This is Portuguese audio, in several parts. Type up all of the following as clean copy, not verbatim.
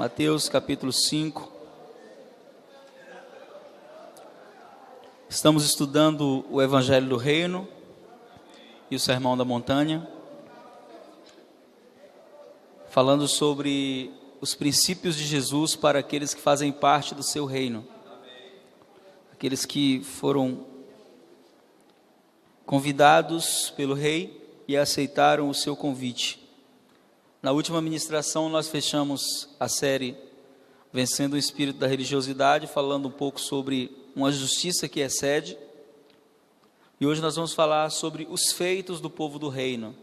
Mateus capítulo 5. Estamos estudando o Evangelho do Reino e o Sermão da Montanha, falando sobre os princípios de Jesus para aqueles que fazem parte do seu reino, aqueles que foram convidados pelo rei e aceitaram o seu convite. Na última ministração nós fechamos a série Vencendo o Espírito da Religiosidade, falando um pouco sobre uma justiça que excede. E hoje nós vamos falar sobre os feitos do povo do reino,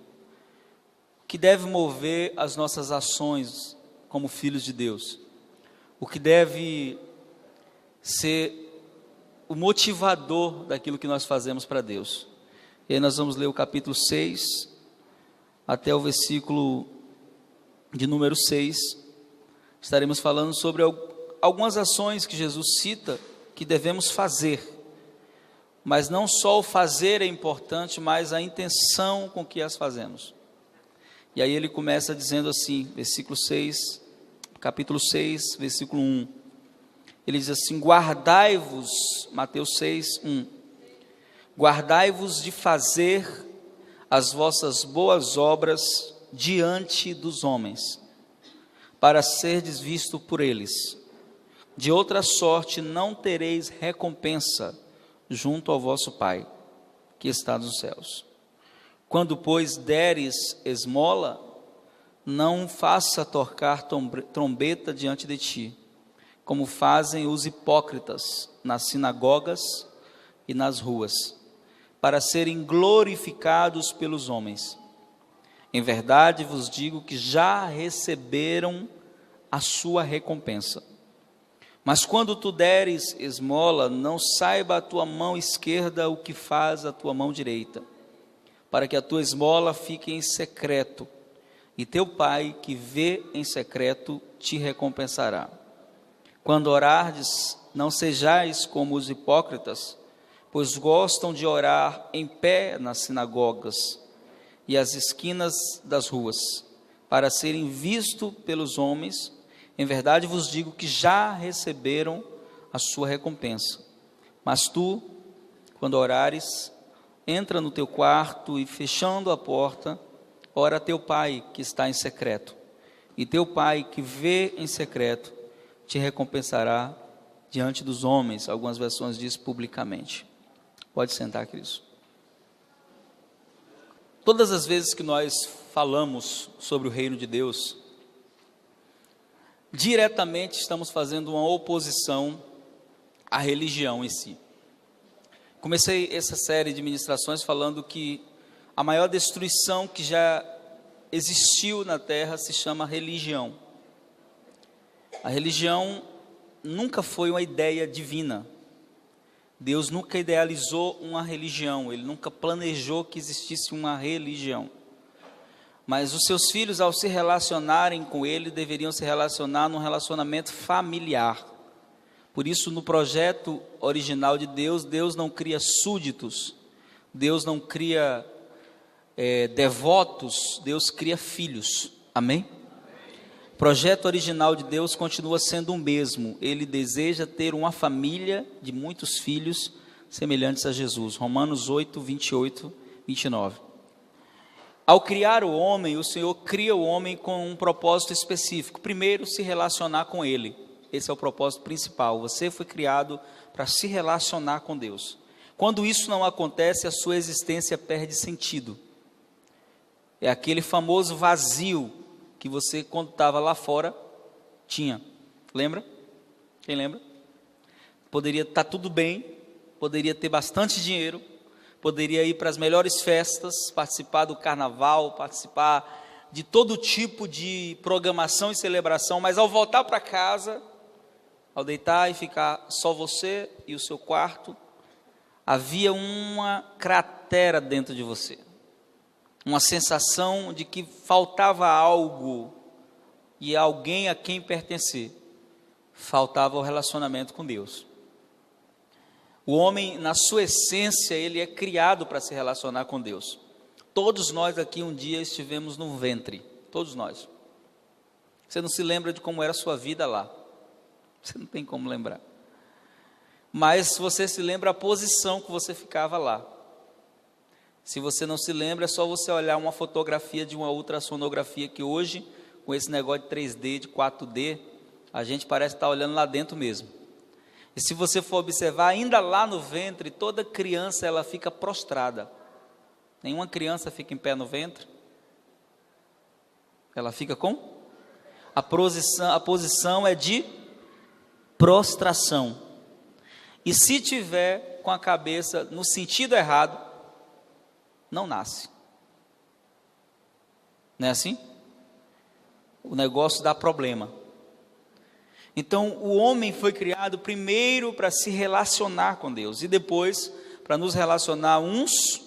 que deve mover as nossas ações como filhos de Deus, o que deve ser o motivador daquilo que nós fazemos para Deus. E aí nós vamos ler o capítulo 6 até o versículo de número 6, estaremos falando sobre algumas ações que Jesus cita que devemos fazer, mas não só o fazer é importante, mas a intenção com que as fazemos. E aí ele começa dizendo assim, versículo 6, capítulo 6, versículo 1, ele diz assim: guardai-vos, Mateus 6, 1, guardai-vos de fazer as vossas boas obras diante dos homens, para serdes visto por eles. De outra sorte não tereis recompensa junto ao vosso Pai, que está nos céus. Quando, pois, deres esmola, não faça tocar trombeta diante de ti, como fazem os hipócritas nas sinagogas e nas ruas, para serem glorificados pelos homens. Em verdade vos digo que já receberam a sua recompensa. Mas quando tu deres esmola, não saiba a tua mão esquerda o que faz a tua mão direita, para que a tua esmola fique em secreto, e teu Pai que vê em secreto te recompensará. Quando orardes, não sejais como os hipócritas, pois gostam de orar em pé nas sinagogas e as esquinas das ruas, para serem vistos pelos homens. Em verdade vos digo que já receberam a sua recompensa. Mas tu, quando orares, entra no teu quarto e, fechando a porta, ora a teu Pai que está em secreto. E teu Pai que vê em secreto te recompensará diante dos homens. Algumas versões diz publicamente. Pode sentar, Cristo. Todas as vezes que nós falamos sobre o reino de Deus, diretamente estamos fazendo uma oposição à religião em si. Comecei essa série de ministrações falando que a maior destruição que já existiu na terra se chama religião. A religião nunca foi uma ideia divina. Deus nunca idealizou uma religião, Ele nunca planejou que existisse uma religião. Mas os seus filhos, ao se relacionarem com Ele, deveriam se relacionar num relacionamento familiar. Por isso, no projeto original de Deus, Deus não cria súditos, Deus não cria devotos, Deus cria filhos. Amém? O projeto original de Deus continua sendo o mesmo. Ele deseja ter uma família de muitos filhos semelhantes a Jesus. Romanos 8, 28, 29. Ao criar o homem, o Senhor cria o homem com um propósito específico. Primeiro, se relacionar com Ele. Esse é o propósito principal. Você foi criado para se relacionar com Deus. Quando isso não acontece, a sua existência perde sentido. É aquele famoso vazio que você, quando estava lá fora, tinha. Lembra? Quem lembra? Poderia estar tudo bem, poderia ter bastante dinheiro, poderia ir para as melhores festas, participar do carnaval, participar de todo tipo de programação e celebração, mas ao voltar para casa, ao deitar e ficar só você e o seu quarto, havia uma cratera dentro de você. Uma sensação de que faltava algo e alguém a quem pertencer. Faltava o relacionamento com Deus. O homem, na sua essência, ele é criado para se relacionar com Deus. Todos nós aqui um dia estivemos no ventre, todos nós. Você não se lembra de como era a sua vida lá. Você não tem como lembrar. Mas você se lembra a posição que você ficava lá. Se você não se lembra, é só você olhar uma fotografia de uma ultrassonografia que hoje, com esse negócio de 3D, de 4D, a gente parece estar olhando lá dentro mesmo. E se você for observar, ainda lá no ventre, toda criança ela fica prostrada. Nenhuma criança fica em pé no ventre. Ela fica com? A posição é de prostração. E se tiver com a cabeça no sentido errado, não nasce. Não é assim? O negócio dá problema. Então, o homem foi criado primeiro para se relacionar com Deus e depois para nos relacionar uns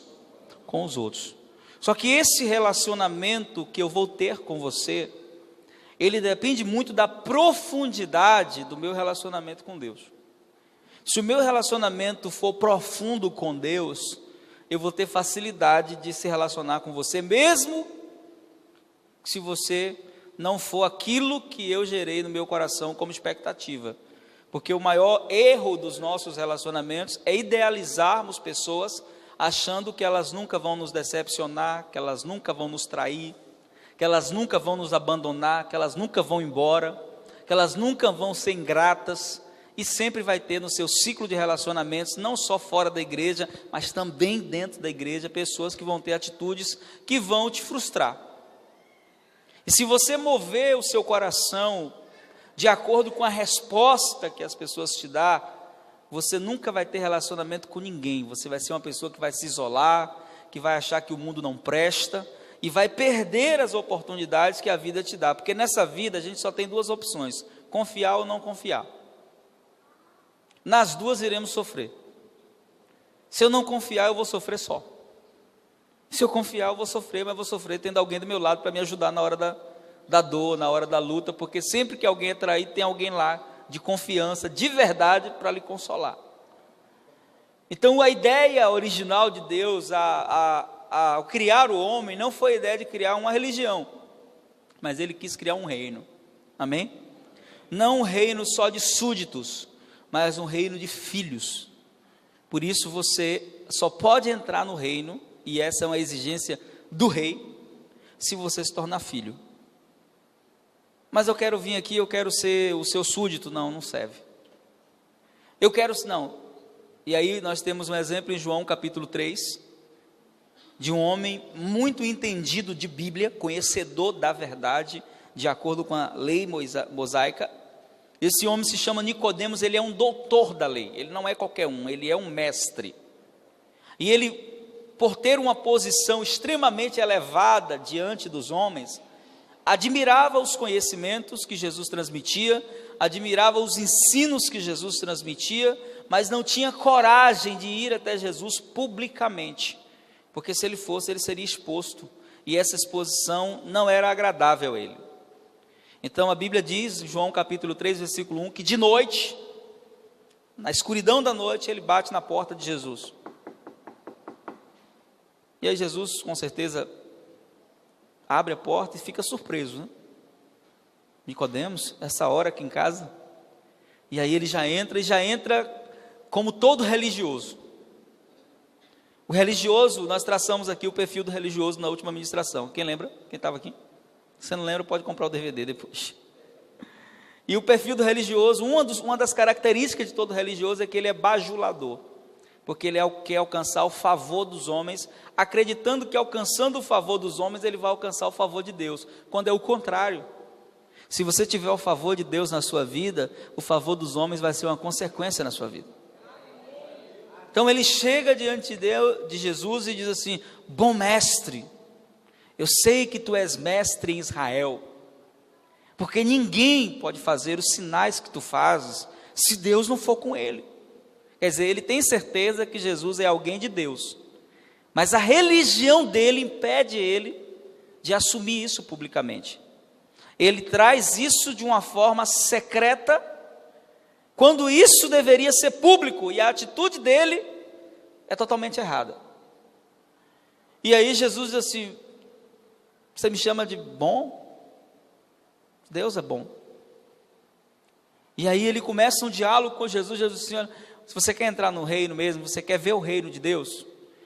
com os outros. Só que esse relacionamento que eu vou ter com você, ele depende muito da profundidade do meu relacionamento com Deus. Se o meu relacionamento for profundo com Deus, eu vou ter facilidade de se relacionar com você, mesmo se você não for aquilo que eu gerei no meu coração como expectativa. Porque o maior erro dos nossos relacionamentos é idealizarmos pessoas achando que elas nunca vão nos decepcionar, que elas nunca vão nos trair, que elas nunca vão nos abandonar, que elas nunca vão embora, que elas nunca vão ser ingratas, e sempre vai ter no seu ciclo de relacionamentos, não só fora da igreja, mas também dentro da igreja, pessoas que vão ter atitudes que vão te frustrar. E se você mover o seu coração de acordo com a resposta que as pessoas te dão, você nunca vai ter relacionamento com ninguém. Você vai ser uma pessoa que vai se isolar, que vai achar que o mundo não presta e vai perder as oportunidades que a vida te dá. Porque nessa vida a gente só tem duas opções: confiar ou não confiar. Nas duas iremos sofrer. Se eu não confiar, eu vou sofrer só. Se eu confiar, eu vou sofrer, mas vou sofrer tendo alguém do meu lado para me ajudar na hora da dor, na hora da luta, porque sempre que alguém é traído, tem alguém lá de confiança, de verdade, para lhe consolar. Então, a ideia original de Deus, ao criar o homem, não foi a ideia de criar uma religião, mas Ele quis criar um reino, amém? Não um reino só de súditos, mas um reino de filhos. Por isso, você só pode entrar no reino, e essa é uma exigência do rei, se você se tornar filho. Mas eu quero vir aqui, eu quero ser o seu súdito. Não, não serve. Eu quero, não. E aí nós temos um exemplo em João capítulo 3, de um homem muito entendido de Bíblia, conhecedor da verdade, de acordo com a lei mosaica. Esse homem se chama Nicodemos, ele é um doutor da lei, ele não é qualquer um, ele é um mestre. E ele, por ter uma posição extremamente elevada diante dos homens, admirava os conhecimentos que Jesus transmitia, admirava os ensinos que Jesus transmitia, mas não tinha coragem de ir até Jesus publicamente, porque se ele fosse, ele seria exposto, e essa exposição não era agradável a ele. Então a Bíblia diz, em João capítulo 3, versículo 1, que de noite, na escuridão da noite, ele bate na porta de Jesus. E aí Jesus, com certeza, abre a porta e fica surpreso, né? Nicodemos, essa hora aqui em casa. E aí ele já entra como todo religioso. O religioso, nós traçamos aqui o perfil do religioso na última ministração. Quem lembra? Quem estava aqui? Se você não lembra, pode comprar o DVD depois. E o perfil do religioso, uma das características de todo religioso é que ele é bajulador. Porque ele quer alcançar o favor dos homens, acreditando que alcançando o favor dos homens, ele vai alcançar o favor de Deus, quando é o contrário. Se você tiver o favor de Deus na sua vida, o favor dos homens vai ser uma consequência na sua vida. Então ele chega diante de Jesus e diz assim: bom mestre, eu sei que tu és mestre em Israel, porque ninguém pode fazer os sinais que tu fazes, se Deus não for com ele. Quer dizer, ele tem certeza que Jesus é alguém de Deus, mas a religião dele impede ele de assumir isso publicamente. Ele traz isso de uma forma secreta, quando isso deveria ser público, e a atitude dele é totalmente errada. E aí Jesus diz assim: você me chama de bom? Deus é bom. E aí ele começa um diálogo com Jesus. Jesus diz: olha, se você quer entrar no reino mesmo, você quer ver o reino de Deus?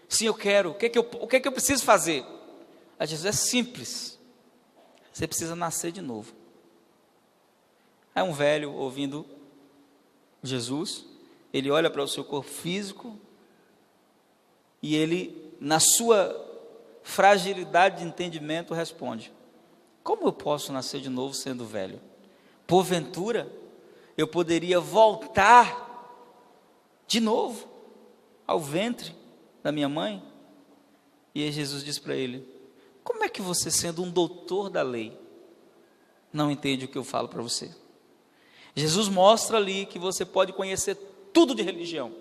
Sim, eu quero. O que é que eu preciso fazer? Aí Jesus: é simples. Você precisa nascer de novo. Aí um velho ouvindo Jesus, ele olha para o seu corpo físico e ele, na sua fragilidade de entendimento, responde: como eu posso nascer de novo sendo velho? Porventura eu poderia voltar de novo ao ventre da minha mãe? E aí Jesus diz para ele: como é que você, sendo um doutor da lei, não entende o que eu falo para você? Jesus mostra ali que você pode conhecer tudo de religião,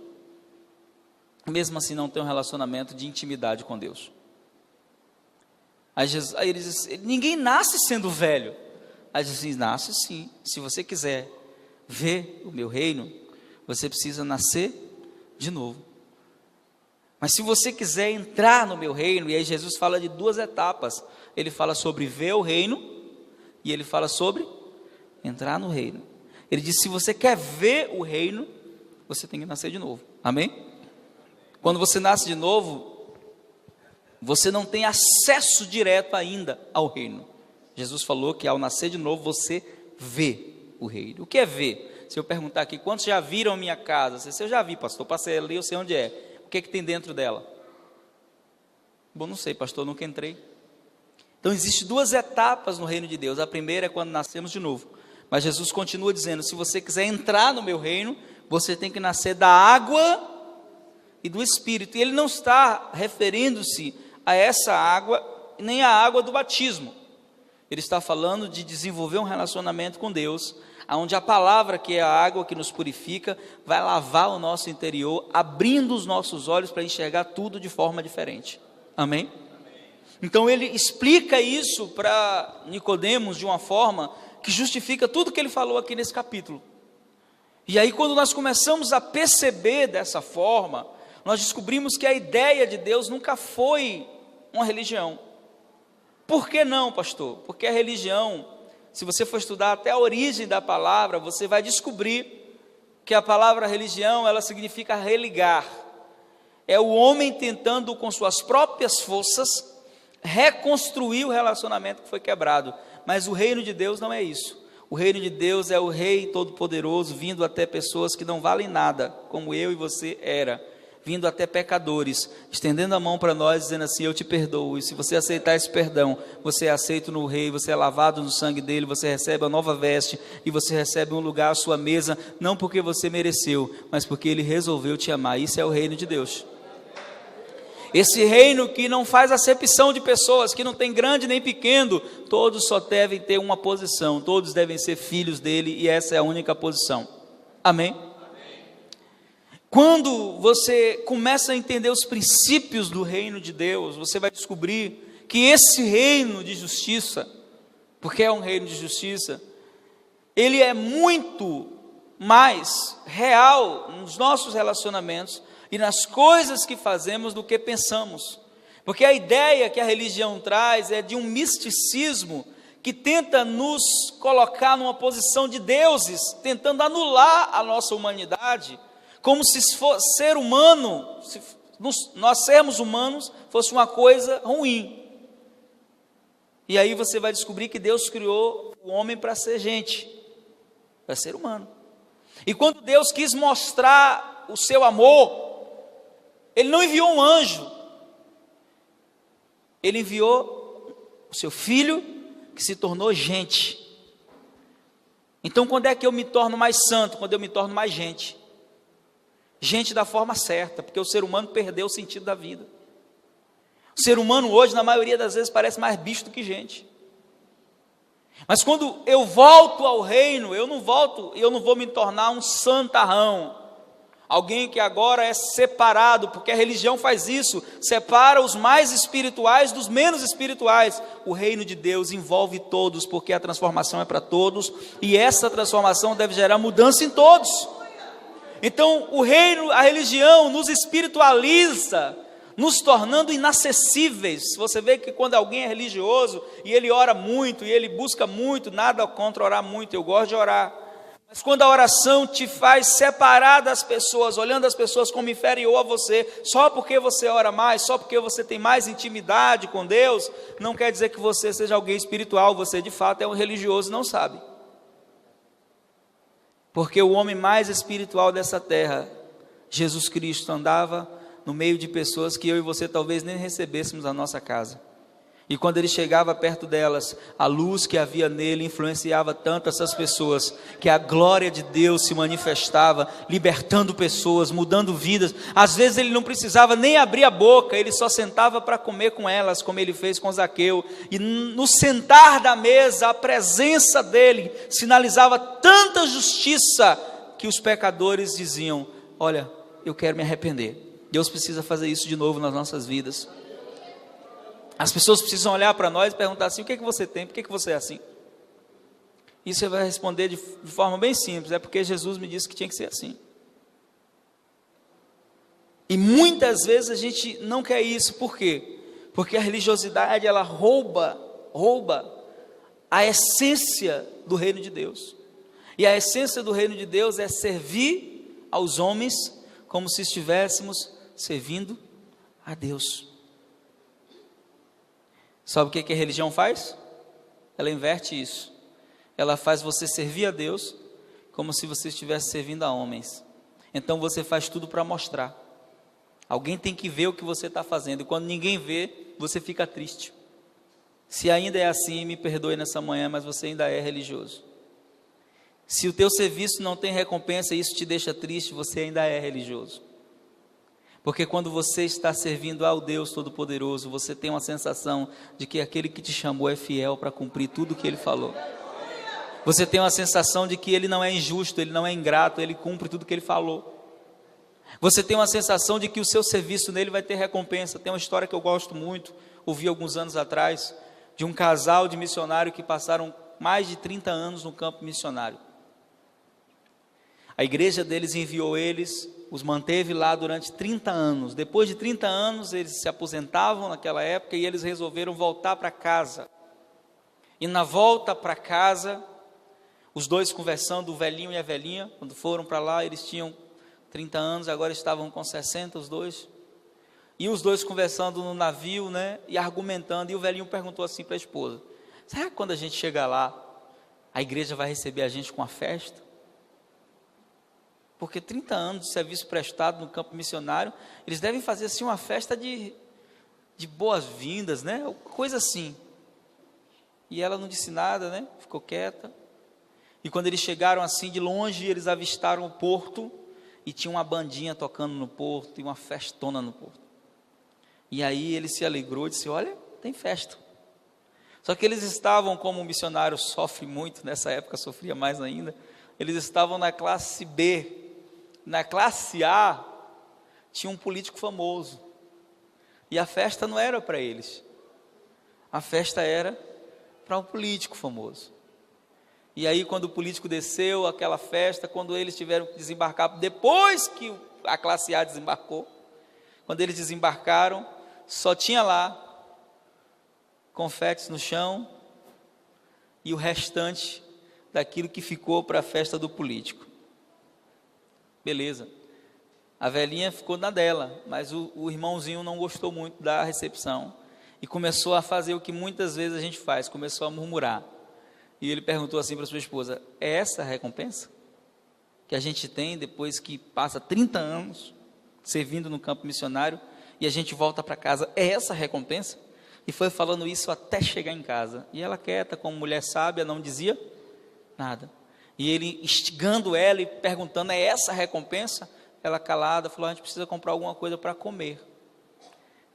mesmo assim não ter um relacionamento de intimidade com Deus. Aí ele diz: ninguém nasce sendo velho. Aí Jesus diz: nasce sim. Se você quiser ver o meu reino, você precisa nascer de novo. Mas se você quiser entrar no meu reino, e aí Jesus fala de duas etapas. Ele fala sobre ver o reino, e ele fala sobre entrar no reino. Ele diz: se você quer ver o reino, você tem que nascer de novo. Amém? Quando você nasce de novo, você não tem acesso direto ainda ao reino. Jesus falou que ao nascer de novo, você vê o reino. O que é ver? Se eu perguntar aqui: quantos já viram a minha casa? Você diz: eu já vi, pastor, passei ali, eu sei onde é. O que tem dentro dela? Bom, não sei, pastor, nunca entrei. Então existem duas etapas no reino de Deus. A primeira é quando nascemos de novo. Mas Jesus continua dizendo: se você quiser entrar no meu reino, você tem que nascer da água e do Espírito. E ele não está referindo-se a essa água, nem a água do batismo. Ele está falando de desenvolver um relacionamento com Deus, onde a palavra, que é a água que nos purifica, vai lavar o nosso interior, abrindo os nossos olhos para enxergar tudo de forma diferente. Amém? Então ele explica isso para Nicodemos de uma forma que justifica tudo que ele falou aqui nesse capítulo. E aí, quando nós começamos a perceber dessa forma, nós descobrimos que a ideia de Deus nunca foi uma religião. Por que não, pastor? Porque a religião, se você for estudar até a origem da palavra, você vai descobrir que a palavra religião, ela significa religar. É o homem tentando, com suas próprias forças, reconstruir o relacionamento que foi quebrado. Mas o reino de Deus não é isso. O reino de Deus é o Rei Todo-Poderoso vindo até pessoas que não valem nada, como eu e você era, vindo até pecadores, estendendo a mão para nós, dizendo assim: eu te perdoo. E se você aceitar esse perdão, você é aceito no Rei, você é lavado no sangue dele, você recebe a nova veste, e você recebe um lugar à sua mesa, não porque você mereceu, mas porque ele resolveu te amar. Isso é o reino de Deus. Esse reino que não faz acepção de pessoas, que não tem grande nem pequeno, todos só devem ter uma posição, todos devem ser filhos dele, e essa é a única posição. Amém? Quando você começa a entender os princípios do reino de Deus, você vai descobrir que esse reino de justiça, porque é um reino de justiça, ele é muito mais real nos nossos relacionamentos e nas coisas que fazemos do que pensamos. Porque a ideia que a religião traz é de um misticismo que tenta nos colocar numa posição de deuses, tentando anular a nossa humanidade, como se ser humano, se nós sermos humanos, fosse uma coisa ruim. E aí você vai descobrir que Deus criou o homem para ser gente, para ser humano. E quando Deus quis mostrar o seu amor, ele não enviou um anjo, ele enviou o seu filho, que se tornou gente. Então, quando é que eu me torno mais santo? Quando eu me torno mais gente. Gente da forma certa, porque o ser humano perdeu o sentido da vida. O ser humano hoje, na maioria das vezes, parece mais bicho do que gente. Mas quando eu volto ao reino, eu não vou me tornar um santarrão, alguém que agora é separado, porque a religião faz isso, separa os mais espirituais dos menos espirituais. O reino de Deus envolve todos, porque a transformação é para todos, e essa transformação deve gerar mudança em todos. Então o reino, a religião nos espiritualiza, nos tornando inacessíveis. Você vê que quando alguém é religioso, e ele ora muito, e ele busca muito, nada contra orar muito, eu gosto de orar, mas quando a oração te faz separar das pessoas, olhando as pessoas como inferior a você, só porque você ora mais, só porque você tem mais intimidade com Deus, não quer dizer que você seja alguém espiritual, você de fato é um religioso e não sabe. Porque o homem mais espiritual dessa terra, Jesus Cristo, andava no meio de pessoas que eu e você talvez nem recebêssemos na nossa casa. E quando ele chegava perto delas, a luz que havia nele influenciava tanto essas pessoas, que a glória de Deus se manifestava, libertando pessoas, mudando vidas. Às vezes ele não precisava nem abrir a boca, ele só sentava para comer com elas, como ele fez com Zaqueu. E no sentar da mesa, a presença dele sinalizava tanta justiça, que os pecadores diziam: olha, eu quero me arrepender. Deus precisa fazer isso de novo nas nossas vidas. As pessoas precisam olhar para nós e perguntar assim: o que é que você tem? Por que você é assim? E você vai responder de forma bem simples: é porque Jesus me disse que tinha que ser assim. E muitas vezes a gente não quer isso. Por quê? Porque a religiosidade, ela rouba a essência do reino de Deus. E a essência do reino de Deus é servir aos homens como se estivéssemos servindo a Deus. Sabe o que a religião faz? Ela inverte isso. Ela faz você servir a Deus como se você estivesse servindo a homens. Então você faz tudo para mostrar. Alguém tem que ver o que você está fazendo. E quando ninguém vê, você fica triste. Se ainda é assim, me perdoe nessa manhã, mas você ainda é religioso. Se o teu serviço não tem recompensa e isso te deixa triste, você ainda é religioso. Porque quando você está servindo ao Deus Todo-Poderoso, você tem uma sensação de que aquele que te chamou é fiel para cumprir tudo o que ele falou. Você tem uma sensação de que ele não é injusto, ele não é ingrato, ele cumpre tudo o que ele falou. Você tem uma sensação de que o seu serviço nele vai ter recompensa. Tem uma história que eu gosto muito, ouvi alguns anos atrás, de um casal de missionários que passaram mais de 30 anos no campo missionário. A igreja deles enviou eles, os manteve lá durante 30 anos. Depois de 30 anos, eles se aposentavam naquela época e eles resolveram voltar para casa. E na volta para casa, os dois conversando, o velhinho e a velhinha, quando foram para lá, eles tinham 30 anos, agora estavam com 60 os dois. E os dois conversando no navio, né, e argumentando, e o velhinho perguntou assim para a esposa: será que quando a gente chegar lá, a igreja vai receber a gente com uma festa? Porque 30 anos de serviço prestado no campo missionário, eles devem fazer assim uma festa de boas-vindas, né? Coisa assim. E ela não disse nada, né? Ficou quieta. E quando eles chegaram assim de longe, eles avistaram o porto e tinha uma bandinha tocando no porto e uma festona no porto. E aí ele se alegrou e disse: olha, tem festa. Só que eles estavam, como o missionário sofre muito, nessa época sofria mais ainda, eles estavam na classe B. Na classe A, tinha um político famoso, e a festa não era para eles, a festa era para um político famoso. E aí quando o político desceu, aquela festa, quando eles tiveram que desembarcar, depois que a classe A desembarcou, quando eles desembarcaram, só tinha lá confetes no chão, e o restante daquilo que ficou para a festa do político. Beleza, a velhinha ficou na dela, mas o irmãozinho não gostou muito da recepção e começou a fazer o que muitas vezes a gente faz, começou a murmurar. E ele perguntou assim para sua esposa: é essa a recompensa que a gente tem depois que passa 30 anos servindo no campo missionário e a gente volta para casa? É essa a recompensa? E foi falando isso até chegar em casa, e ela quieta, como mulher sábia, não dizia nada. E ele instigando ela e perguntando: é essa a recompensa? Ela calada, falou: a gente precisa comprar alguma coisa para comer.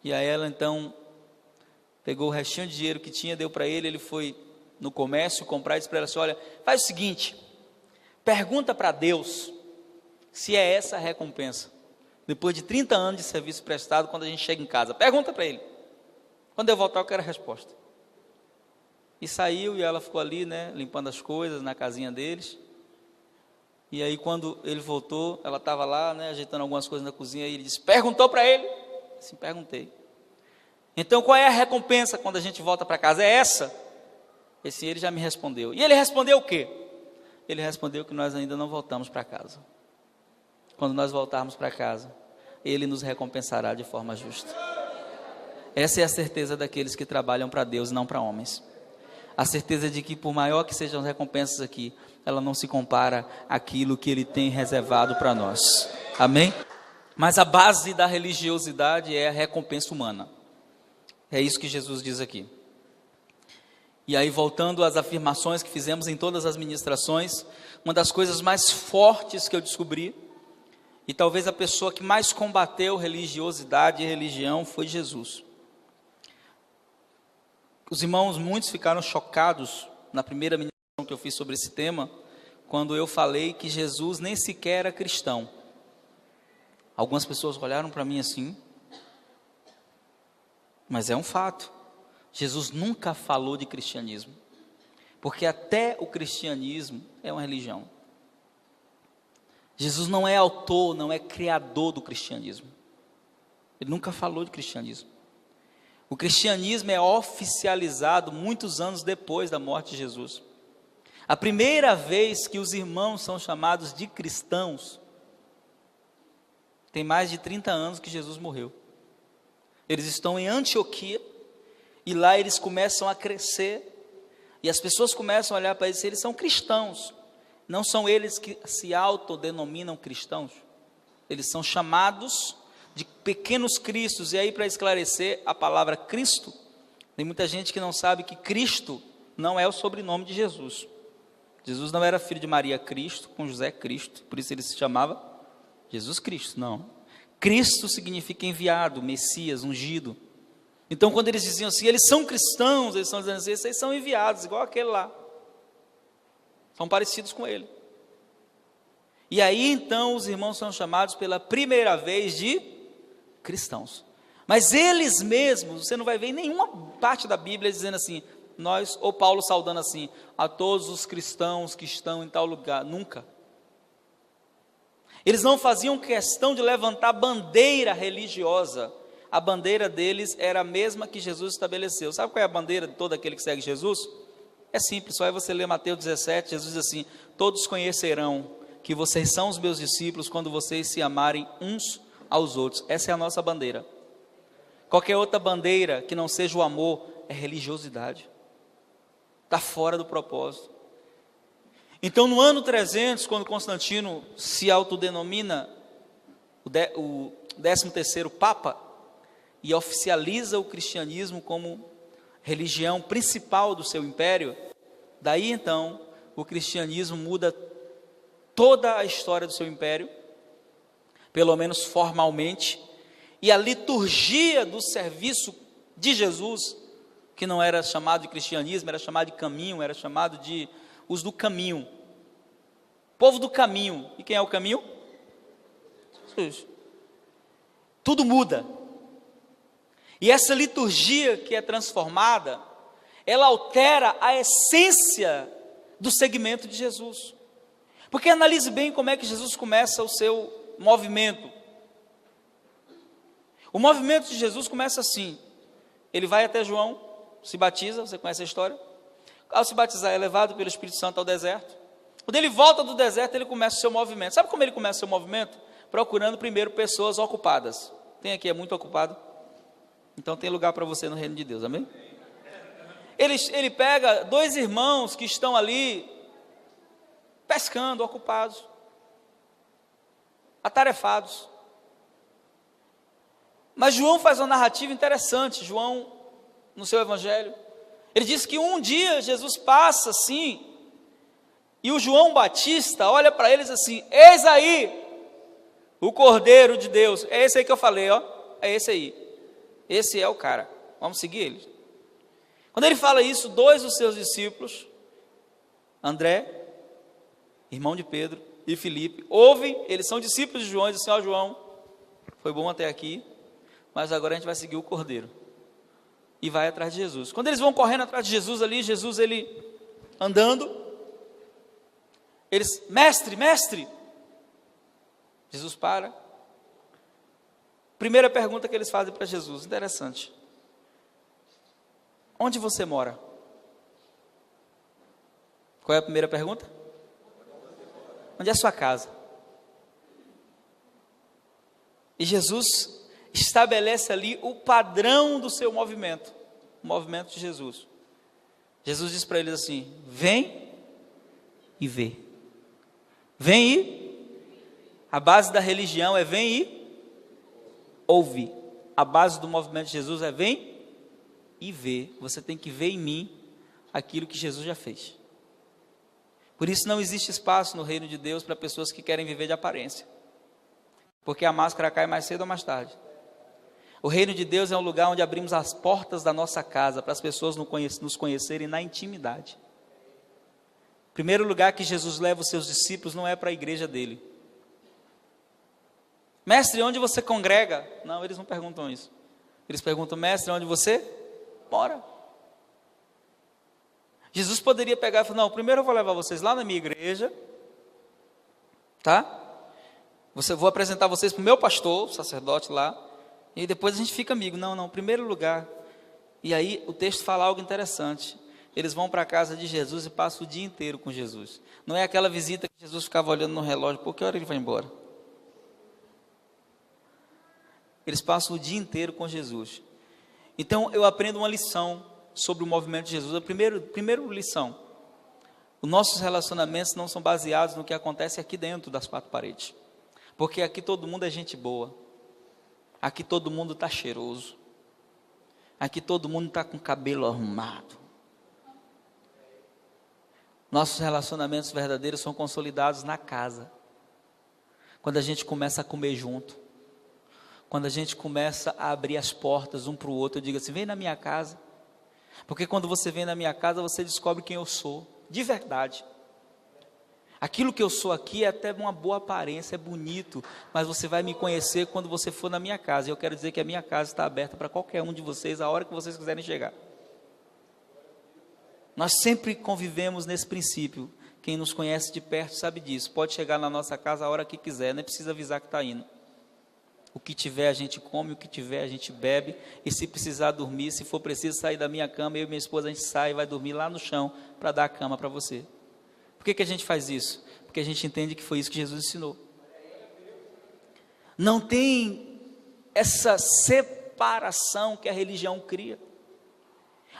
E aí ela então pegou o restinho de dinheiro que tinha, deu para ele. Ele foi no comércio comprar e disse para ela assim: olha, faz o seguinte, pergunta para Deus se é essa a recompensa. Depois de 30 anos de serviço prestado, quando a gente chega em casa, pergunta para ele. Quando eu voltar eu quero a resposta. E saiu, e ela ficou ali, né, limpando as coisas na casinha deles. E aí quando ele voltou, ela estava lá, né, ajeitando algumas coisas na cozinha, e ele disse: perguntou para ele Sim, perguntei. Então qual é a recompensa quando a gente volta para casa? É essa? Esse ele já me respondeu. E ele respondeu o quê? Ele respondeu que nós ainda não voltamos para casa. Quando nós voltarmos para casa, ele nos recompensará de forma justa. Essa é a certeza daqueles que trabalham para Deus, não para homens. A certeza de que, por maior que sejam as recompensas aqui, ela não se compara àquilo que ele tem reservado para nós. Amém? Mas a base da religiosidade é a recompensa humana. É isso que Jesus diz aqui. E aí, voltando às afirmações que fizemos em todas as ministrações, uma das coisas mais fortes que eu descobri, e talvez a pessoa que mais combateu religiosidade e religião, foi Jesus. Os irmãos, muitos ficaram chocados na primeira ministração que eu fiz sobre esse tema, quando eu falei que Jesus nem sequer era cristão. Algumas pessoas olharam para mim assim, mas é um fato. Jesus nunca falou de cristianismo, porque até o cristianismo é uma religião. Jesus não é autor, não é criador do cristianismo. Ele nunca falou de cristianismo. O cristianismo é oficializado muitos anos depois da morte de Jesus. A primeira vez que os irmãos são chamados de cristãos, tem mais de 30 anos que Jesus morreu. Eles estão em Antioquia, e lá eles começam a crescer, e as pessoas começam a olhar para eles, eles são cristãos. Não são eles que se autodenominam cristãos, eles são chamados de pequenos cristos. E aí, para esclarecer a palavra Cristo, tem muita gente que não sabe que Cristo não é o sobrenome de Jesus. Jesus não era filho de Maria Cristo, com José Cristo, por isso ele se chamava Jesus Cristo, não. Cristo significa enviado, Messias, ungido. Então, quando eles diziam assim, eles são cristãos, eles estão dizendo assim, vocês são enviados, igual aquele lá. São parecidos com ele. E aí, então, os irmãos são chamados pela primeira vez de cristãos. Mas eles mesmos, você não vai ver em nenhuma parte da Bíblia dizendo assim, nós, ou Paulo saudando assim, a todos os cristãos que estão em tal lugar. Nunca. Eles não faziam questão de levantar bandeira religiosa. A bandeira deles era a mesma que Jesus estabeleceu. Sabe qual é a bandeira de todo aquele que segue Jesus? É simples, só é você ler Mateus 17, Jesus diz assim, todos conhecerão que vocês são os meus discípulos quando vocês se amarem uns aos outros. Essa é a nossa bandeira. Qualquer outra bandeira que não seja o amor é religiosidade. Está fora do propósito. Então, no ano 300, quando Constantino se autodenomina o 13º Papa e oficializa o cristianismo como religião principal do seu império, daí então o cristianismo muda toda a história do seu império, pelo menos formalmente, e a liturgia do serviço de Jesus, que não era chamado de cristianismo, era chamado de caminho, era chamado de os do caminho, povo do caminho. E quem é o caminho? Jesus. Tudo muda. E essa liturgia que é transformada, ela altera a essência do segmento de Jesus. Porque analise bem como é que Jesus começa o seu movimento. O movimento de Jesus começa assim, ele vai até João, se batiza, você conhece a história? Ao se batizar, é levado pelo Espírito Santo ao deserto. Quando ele volta do deserto, ele começa o seu movimento. Sabe como ele começa o seu movimento? Procurando primeiro pessoas ocupadas. Tem aqui, é muito ocupado? Então tem lugar para você no reino de Deus, amém? Ele pega 2 irmãos que estão ali pescando, ocupados, atarefados. Mas João faz uma narrativa interessante, João, no seu evangelho. Ele diz que um dia Jesus passa assim, e o João Batista olha para eles assim, eis aí, o Cordeiro de Deus. É esse aí que eu falei, ó, é esse aí. Esse é o cara, vamos seguir ele. Quando ele fala isso, 2 dos seus discípulos, André, irmão de Pedro, e Filipe, ouvem, eles são discípulos de João, e dizem assim, ó João, foi bom até aqui, mas agora a gente vai seguir o Cordeiro. E vai atrás de Jesus. Quando eles vão correndo atrás de Jesus ali, Jesus ele andando, eles, mestre, Jesus para, Primeira pergunta que eles fazem para Jesus, interessante. Onde você mora? Qual é a primeira pergunta? Onde é a sua casa? E Jesus estabelece ali o padrão do seu movimento, o movimento de Jesus. Jesus diz para eles assim: vem e vê. Vem e, a base da religião é vem e ouve. A base do movimento de Jesus é vem e vê. Você tem que ver em mim aquilo que Jesus já fez. Por isso não existe espaço no reino de Deus para pessoas que querem viver de aparência. Porque a máscara cai mais cedo ou mais tarde. O reino de Deus é um lugar onde abrimos as portas da nossa casa para as pessoas nos conhecerem na intimidade. O primeiro lugar que Jesus leva os seus discípulos não é para a igreja dele. Mestre, onde você congrega? Não, eles não perguntam isso. Eles perguntam: mestre, onde você mora? Jesus poderia pegar e falar: não, primeiro eu vou levar vocês lá na minha igreja, tá? Vou apresentar vocês para o meu pastor, o sacerdote lá, e depois a gente fica amigo. Não, primeiro lugar. E aí o texto fala algo interessante. Eles vão para a casa de Jesus e passam o dia inteiro com Jesus. Não é aquela visita que Jesus ficava olhando no relógio: por que hora ele vai embora? Eles passam o dia inteiro com Jesus. Então eu aprendo uma lição sobre o movimento de Jesus. A primeira lição: os nossos relacionamentos não são baseados no que acontece aqui dentro das quatro paredes. Porque aqui todo mundo é gente boa. Aqui todo mundo está cheiroso. Aqui todo mundo está com cabelo arrumado. Nossos relacionamentos verdadeiros são consolidados na casa. Quando a gente começa a comer junto. Quando a gente começa a abrir as portas um para o outro. Eu digo assim: vem na minha casa. Porque quando você vem na minha casa, você descobre quem eu sou. De verdade. Aquilo que eu sou aqui é até uma boa aparência, é bonito, mas você vai me conhecer quando você for na minha casa. E eu quero dizer que a minha casa está aberta para qualquer um de vocês, a hora que vocês quiserem chegar. Nós sempre convivemos nesse princípio. Quem nos conhece de perto sabe disso. Pode chegar na nossa casa a hora que quiser, não precisa avisar que está indo. O que tiver a gente come, o que tiver a gente bebe, e se precisar dormir, se for preciso sair da minha cama, eu e minha esposa a gente sai e vai dormir lá no chão para dar a cama para você. Por que a gente faz isso? Porque a gente entende que foi isso que Jesus ensinou. Não tem essa separação que a religião cria,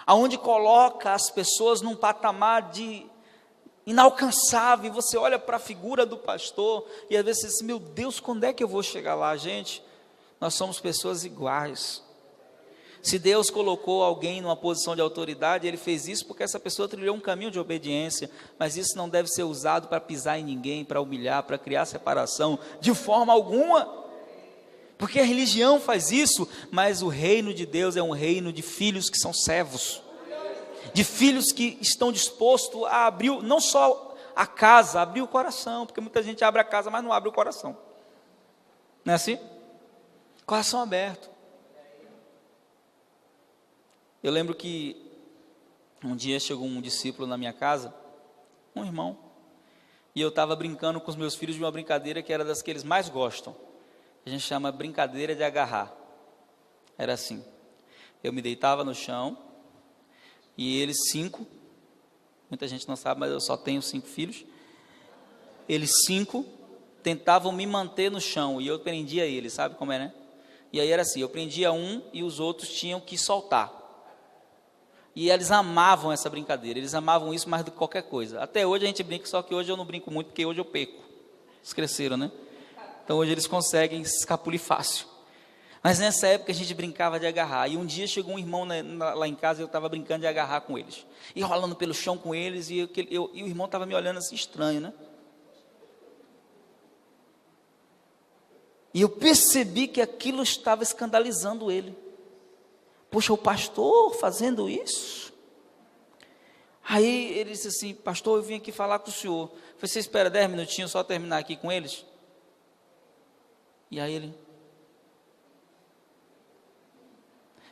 aonde coloca as pessoas num patamar de inalcançável. Você olha para a figura do pastor e às vezes você diz: meu Deus, quando é que eu vou chegar lá? Gente, nós somos pessoas iguais. Se Deus colocou alguém numa posição de autoridade, Ele fez isso porque essa pessoa trilhou um caminho de obediência, mas isso não deve ser usado para pisar em ninguém, para humilhar, para criar separação, de forma alguma, porque a religião faz isso. Mas o reino de Deus é um reino de filhos que são servos, de filhos que estão dispostos a abrir, não só a casa, abrir o coração, porque muita gente abre a casa, mas não abre o coração, não é assim? Coração aberto. Eu lembro que um dia chegou um discípulo na minha casa, um irmão, e eu estava brincando com os meus filhos de uma brincadeira que era das que eles mais gostam. A gente chama brincadeira de agarrar. Era assim: eu me deitava no chão, e eles 5, muita gente não sabe, mas eu só tenho 5 filhos, eles 5 tentavam me manter no chão, e eu prendia eles, sabe como é, né? E aí era assim: eu prendia um e os outros tinham que soltar. E eles amavam essa brincadeira, eles amavam isso mais do que qualquer coisa. Até hoje a gente brinca, só que hoje eu não brinco muito, porque hoje eu perco. Eles cresceram, né? Então hoje eles conseguem escapulir fácil. Mas nessa época a gente brincava de agarrar. E um dia chegou um irmão lá em casa e eu estava brincando de agarrar com eles. E rolando pelo chão com eles, e o irmão estava me olhando assim estranho, né? E eu percebi que aquilo estava escandalizando ele. Poxa, o pastor fazendo isso? Aí ele disse assim: pastor, eu vim aqui falar com o senhor. Eu falei: você espera 10 minutinhos só terminar aqui com eles? E aí ele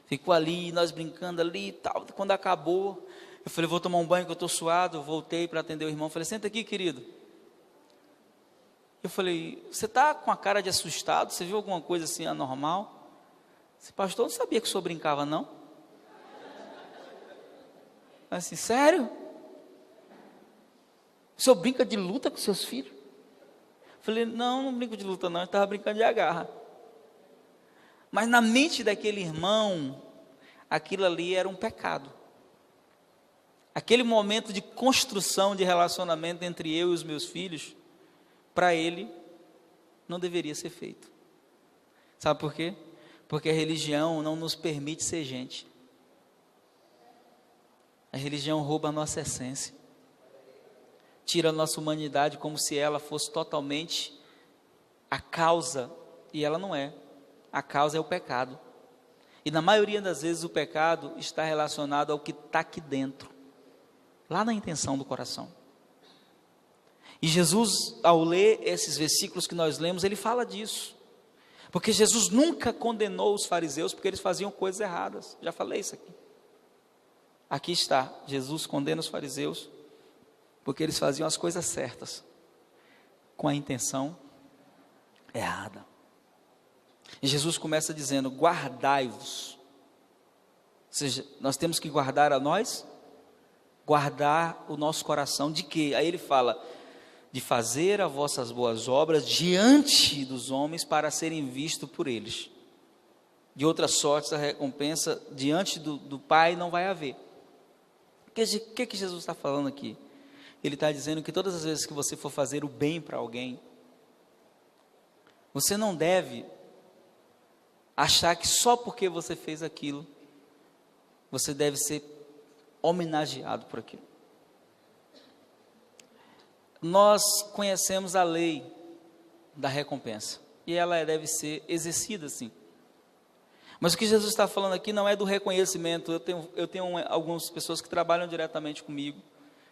ficou ali, nós brincando ali e tal. Quando acabou, eu falei: vou tomar um banho que eu estou suado. Eu voltei para atender o irmão. Falei: senta aqui, querido. Eu falei: você está com a cara de assustado? Você viu alguma coisa assim anormal? Esse pastor não sabia que o senhor brincava, não? Assim, sério? O senhor brinca de luta com seus filhos? Falei, não brinco de luta não, eu estava brincando de agarra. Mas na mente daquele irmão, aquilo ali era um pecado. Aquele momento de construção de relacionamento entre eu e os meus filhos, para ele, não deveria ser feito. Sabe por quê? Porque a religião não nos permite ser gente. A religião rouba a nossa essência. Tira a nossa humanidade como se ela fosse totalmente a causa, e ela não é. A causa é o pecado. E na maioria das vezes o pecado está relacionado ao que está aqui dentro, lá na intenção do coração. E Jesus, ao ler esses versículos que nós lemos, ele fala disso. Porque Jesus nunca condenou os fariseus porque eles faziam coisas erradas. Já falei isso aqui. Aqui está, Jesus condena os fariseus porque eles faziam as coisas certas, com a intenção errada. E Jesus começa dizendo, guardai-vos. Ou seja, nós temos que guardar a nós, guardar o nosso coração de quê? Aí ele fala, de fazer as vossas boas obras diante dos homens para serem vistos por eles. De outra sorte, a recompensa diante do Pai não vai haver. O que Jesus está falando aqui? Ele está dizendo que todas as vezes que você for fazer o bem para alguém, você não deve achar que só porque você fez aquilo, você deve ser homenageado por aquilo. Nós conhecemos a lei da recompensa, e ela deve ser exercida sim. Mas o que Jesus está falando aqui não é do reconhecimento. Eu tenho algumas pessoas que trabalham diretamente comigo,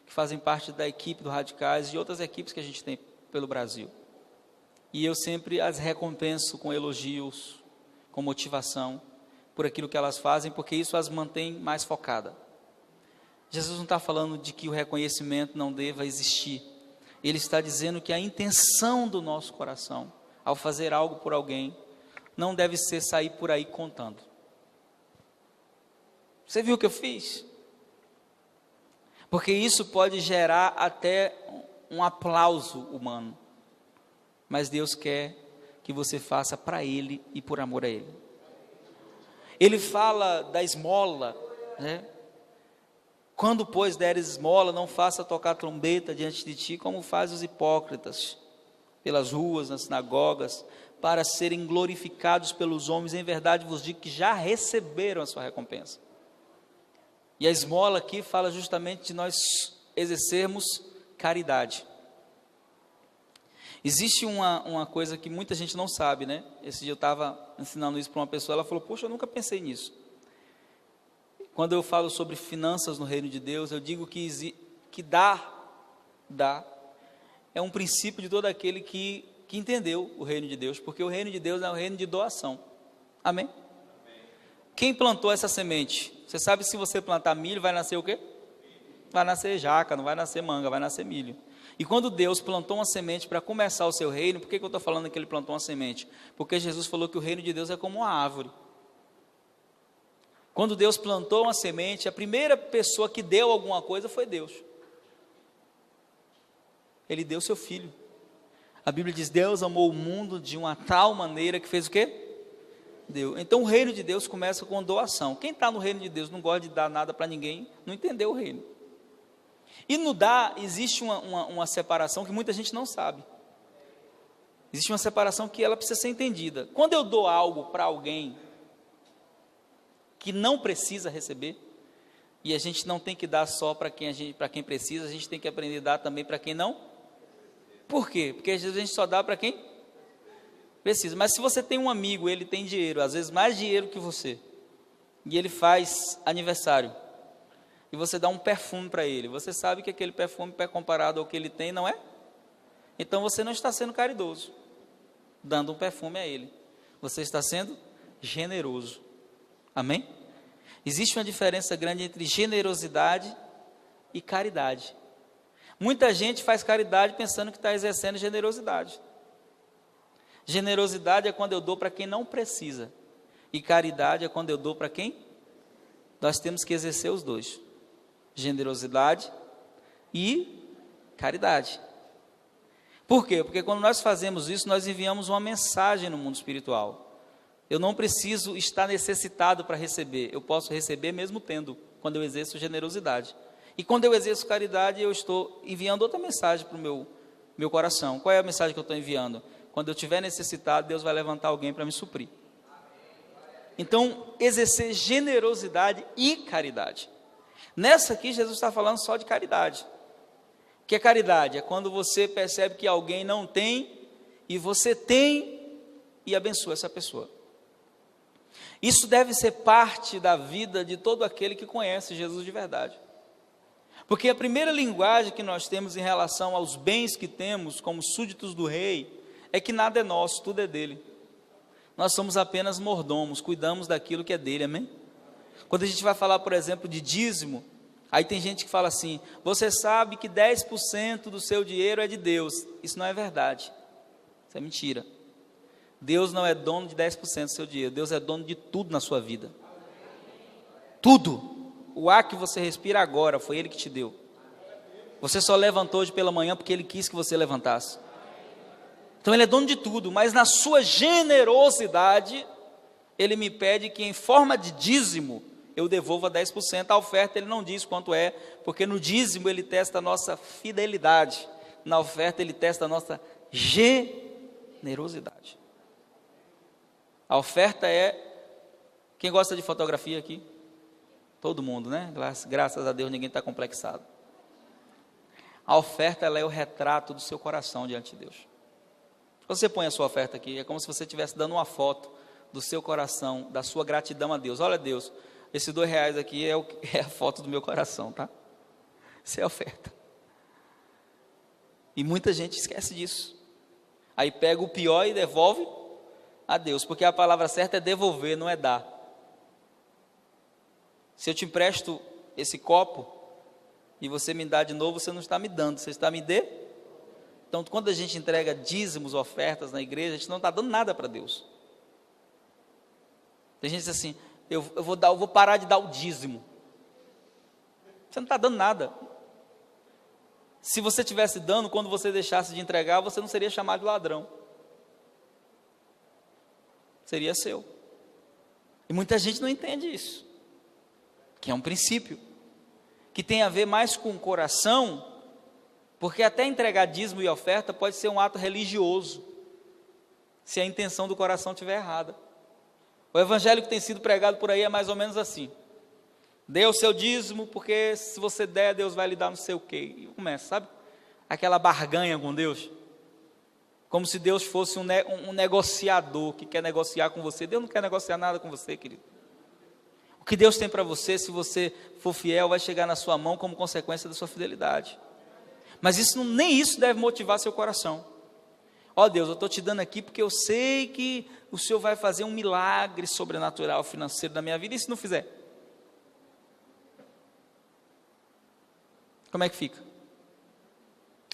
que fazem parte da equipe do Radicais e outras equipes que a gente tem pelo Brasil. E eu sempre as recompenso com elogios, com motivação, por aquilo que elas fazem, porque isso as mantém mais focadas. Jesus não está falando de que o reconhecimento não deva existir. Ele está dizendo que a intenção do nosso coração, ao fazer algo por alguém, não deve ser sair por aí contando. Você viu o que eu fiz? Porque isso pode gerar até um aplauso humano. Mas Deus quer que você faça para Ele e por amor a Ele. Ele fala da esmola, né? Quando, pois, deres esmola, não faça tocar trombeta diante de ti, como fazem os hipócritas, pelas ruas, nas sinagogas, para serem glorificados pelos homens. Em verdade vos digo que já receberam a sua recompensa. E a esmola aqui fala justamente de nós exercermos caridade. Existe uma coisa que muita gente não sabe, né? Esse dia eu estava ensinando isso para uma pessoa, ela falou, poxa, eu nunca pensei nisso. Quando eu falo sobre finanças no reino de Deus, eu digo que dar, é um princípio de todo aquele que entendeu o reino de Deus, porque o reino de Deus é um reino de doação. Amém? Quem plantou essa semente? Você sabe, se você plantar milho, vai nascer o quê? Vai nascer jaca, não vai nascer manga, vai nascer milho. E quando Deus plantou uma semente para começar o seu reino, por que eu estou falando que Ele plantou uma semente? Porque Jesus falou que o reino de Deus é como uma árvore. Quando Deus plantou uma semente, a primeira pessoa que deu alguma coisa foi Deus. Ele deu seu Filho. A Bíblia diz, Deus amou o mundo de uma tal maneira que fez o quê? Deu. Então o reino de Deus começa com doação. Quem está no reino de Deus não gosta de dar nada para ninguém, não entendeu o reino. E no dar existe uma separação que muita gente não sabe. Existe uma separação que ela precisa ser entendida. Quando eu dou algo para alguém que não precisa receber, e a gente não tem que dar só para quem precisa, a gente tem que aprender a dar também para quem não. Por quê? Porque às vezes a gente só dá para quem precisa. Mas se você tem um amigo, ele tem dinheiro, às vezes mais dinheiro que você, e ele faz aniversário, e você dá um perfume para ele, você sabe que aquele perfume, comparado ao que ele tem, não é? Então você não está sendo caridoso, dando um perfume a ele. Você está sendo generoso. Amém? Existe uma diferença grande entre generosidade e caridade. Muita gente faz caridade pensando que está exercendo generosidade. Generosidade é quando eu dou para quem não precisa. E caridade é quando eu dou para quem? Nós temos que exercer os dois: generosidade e caridade. Por quê? Porque quando nós fazemos isso, nós enviamos uma mensagem no mundo espiritual. Eu não preciso estar necessitado para receber, eu posso receber mesmo tendo, quando eu exerço generosidade. E quando eu exerço caridade, eu estou enviando outra mensagem para o meu coração. Qual é a mensagem que eu estou enviando? Quando eu estiver necessitado, Deus vai levantar alguém para me suprir. Então, exercer generosidade e caridade. Nessa aqui, Jesus está falando só de caridade. O que é caridade? É quando você percebe que alguém não tem, e você tem, e abençoa essa pessoa. Isso deve ser parte da vida de todo aquele que conhece Jesus de verdade. Porque a primeira linguagem que nós temos em relação aos bens que temos como súditos do rei, é que nada é nosso, tudo é dele. Nós somos apenas mordomos, cuidamos daquilo que é dele, amém? Quando a gente vai falar, por exemplo, de dízimo, aí tem gente que fala assim: você sabe que 10% do seu dinheiro é de Deus. Isso não é verdade, isso é mentira. Deus não é dono de 10% do seu dinheiro, Deus é dono de tudo na sua vida. Tudo. O ar que você respira agora, foi Ele que te deu. Você só levantou hoje pela manhã porque Ele quis que você levantasse. Então Ele é dono de tudo, mas na sua generosidade, Ele me pede que em forma de dízimo, eu devolva 10%. A oferta Ele não diz quanto é, porque no dízimo Ele testa a nossa fidelidade, na oferta Ele testa a nossa generosidade. A oferta é... Quem gosta de fotografia aqui? Todo mundo, né? Graças a Deus ninguém está complexado. A oferta, ela é o retrato do seu coração diante de Deus. Você põe a sua oferta aqui, é como se você estivesse dando uma foto do seu coração, da sua gratidão a Deus. Olha, Deus, esses R$2 aqui é a foto do meu coração, tá? Isso é a oferta. E muita gente esquece disso. Aí pega o pior e devolve a Deus, porque a palavra certa é devolver, não é dar. Se eu te empresto esse copo e você me dá de novo, você não está me dando, você está me dando. Então, quando a gente entrega dízimos, ofertas na igreja, a gente não está dando nada para Deus. Tem gente que diz assim: eu vou parar de dar o dízimo. Você não está dando nada. Se você estivesse dando, quando você deixasse de entregar, você não seria chamado de ladrão. Seria seu. E muita gente não entende isso, que é um princípio, que tem a ver mais com o coração, porque até entregar dízimo e oferta pode ser um ato religioso, se a intenção do coração estiver errada. O evangelho que tem sido pregado por aí é mais ou menos assim: dê o seu dízimo, porque se você der, Deus vai lhe dar não sei o quê. E começa, sabe? Aquela barganha com Deus, como se Deus fosse um negociador que quer negociar com você. Deus não quer negociar nada com você, querido. O que Deus tem para você, se você for fiel, vai chegar na sua mão como consequência da sua fidelidade. Mas nem isso deve motivar seu coração. Ó Deus, eu estou te dando aqui porque eu sei que o Senhor vai fazer um milagre sobrenatural financeiro na minha vida. E se não fizer? Como é que fica?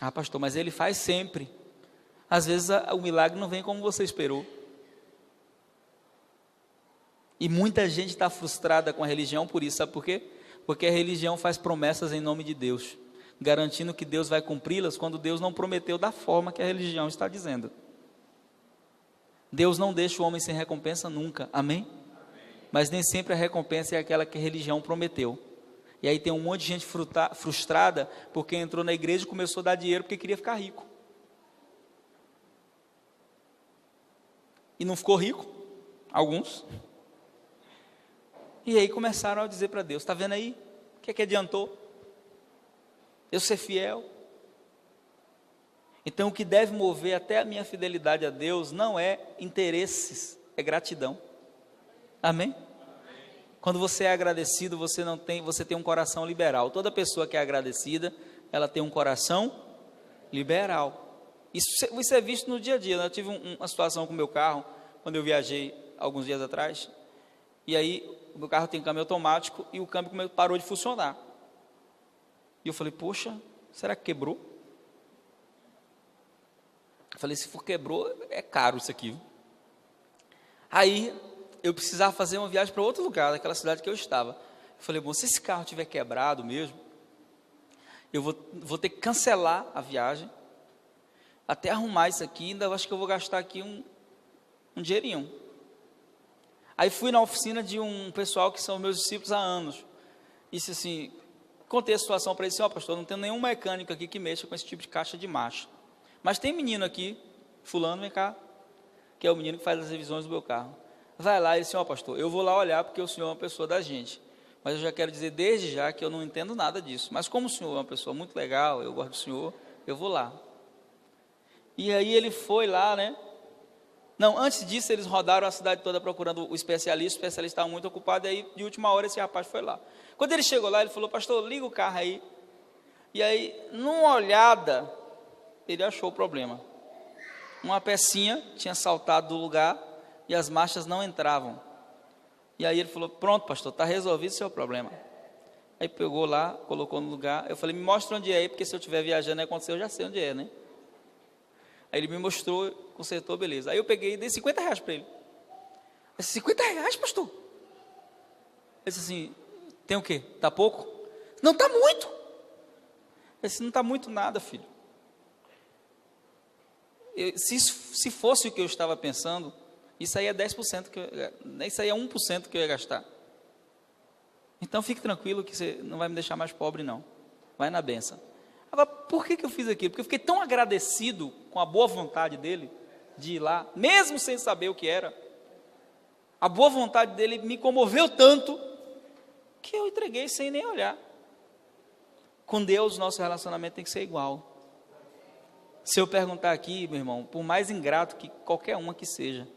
Ah, pastor, mas Ele faz sempre. Às vezes o milagre não vem como você esperou. E muita gente está frustrada com a religião por isso, sabe por quê? Porque a religião faz promessas em nome de Deus, garantindo que Deus vai cumpri-las, quando Deus não prometeu da forma que a religião está dizendo. Deus não deixa o homem sem recompensa nunca, amém? Mas nem sempre a recompensa é aquela que a religião prometeu. E aí tem um monte de gente frustrada, porque entrou na igreja e começou a dar dinheiro porque queria ficar rico. E não ficou rico, alguns. E aí começaram a dizer para Deus: está vendo aí? O que é que adiantou? Eu ser fiel? Então o que deve mover até a minha fidelidade a Deus não é interesses, é gratidão. Amém? Quando você é agradecido, você tem um coração liberal. Toda pessoa que é agradecida, ela tem um coração liberal. Isso é visto no dia a dia. Eu tive uma situação com o meu carro, quando eu viajei alguns dias atrás, e aí o meu carro tem câmbio automático, e o câmbio parou de funcionar. E eu falei: poxa, será que quebrou? Eu falei: se for quebrou, é caro isso aqui. Aí eu precisava fazer uma viagem para outro lugar, daquela cidade que eu estava. Eu falei, bom, se esse carro tiver quebrado mesmo, eu vou ter que cancelar a viagem, até arrumar isso aqui, ainda acho que eu vou gastar aqui um dinheirinho. Aí fui na oficina de um pessoal que são meus discípulos há anos, e disse assim, contei a situação para ele, assim, pastor, não tem nenhum mecânico aqui que mexa com esse tipo de caixa de marcha, mas tem menino aqui, fulano, vem cá, que é o menino que faz as revisões do meu carro. Vai lá e disse, pastor, eu vou lá olhar porque o senhor é uma pessoa da gente, mas eu já quero dizer desde já que eu não entendo nada disso, mas como o senhor é uma pessoa muito legal, eu gosto do senhor, eu vou lá. E aí ele foi lá, né? Não, antes disso eles rodaram a cidade toda procurando o especialista estava muito ocupado, e aí de última hora esse rapaz foi lá. Quando ele chegou lá, ele falou, pastor, liga o carro aí. E aí, numa olhada, ele achou o problema. Uma pecinha tinha saltado do lugar e as marchas não entravam. E aí ele falou, pronto, pastor, está resolvido o seu problema. Aí pegou lá, colocou no lugar. Eu falei, me mostra onde é aí, porque se eu estiver viajando e acontecer, eu já sei onde é, né? Aí ele me mostrou, consertou, beleza. Aí eu peguei e dei 50 reais para ele. Eu disse, 50 reais, pastor? Ele disse assim, tem o quê? Tá pouco? Não, tá muito. Eu disse, não tá muito nada, filho. Se fosse o que eu estava pensando, isso aí é 10%, isso aí é 1% que eu ia gastar. Então fique tranquilo que você não vai me deixar mais pobre não, vai na benção. Agora, por que eu fiz aquilo? Porque eu fiquei tão agradecido com a boa vontade dele, de ir lá, mesmo sem saber o que era. A boa vontade dele me comoveu tanto, que eu entreguei sem nem olhar. Com Deus, nosso relacionamento tem que ser igual. Se eu perguntar aqui, meu irmão, por mais ingrato que qualquer uma que seja,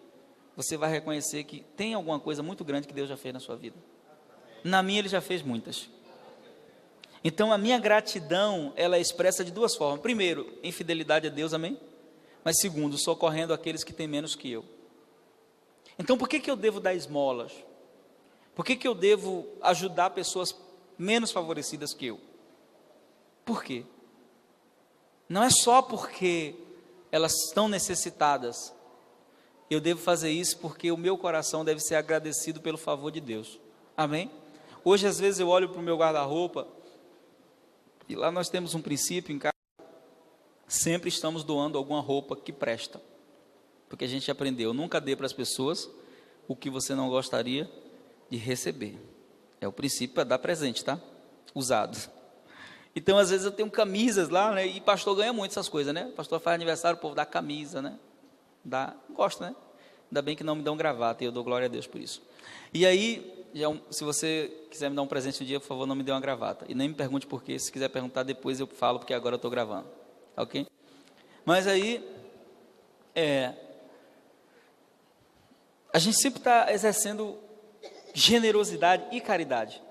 você vai reconhecer que tem alguma coisa muito grande que Deus já fez na sua vida. Na minha ele já fez muitas. Então a minha gratidão, ela é expressa de duas formas. Primeiro, em fidelidade a Deus, amém? Mas segundo, socorrendo aqueles que têm menos que eu. Então por que eu devo dar esmolas? Por que eu devo ajudar pessoas menos favorecidas que eu? Por quê? Não é só porque elas estão necessitadas. Eu devo fazer isso porque o meu coração deve ser agradecido pelo favor de Deus. Amém? Hoje, às vezes, eu olho para o meu guarda-roupa e lá nós temos um princípio em casa. Sempre estamos doando alguma roupa que presta. Porque a gente aprendeu, nunca dê para as pessoas o que você não gostaria de receber. É o princípio para dar presente, tá? Usado. Então, às vezes eu tenho camisas lá, né? E pastor ganha muito essas coisas, né? Pastor faz aniversário, o povo dá camisa, né? Gosta, né? Ainda bem que não me dão gravata, e eu dou glória a Deus por isso. E aí, se você quiser me dar um presente um dia, por favor, não me dê uma gravata. E nem me pergunte por quê, se quiser perguntar depois eu falo, porque agora eu estou gravando. Ok? Mas aí, a gente sempre está exercendo generosidade e caridade.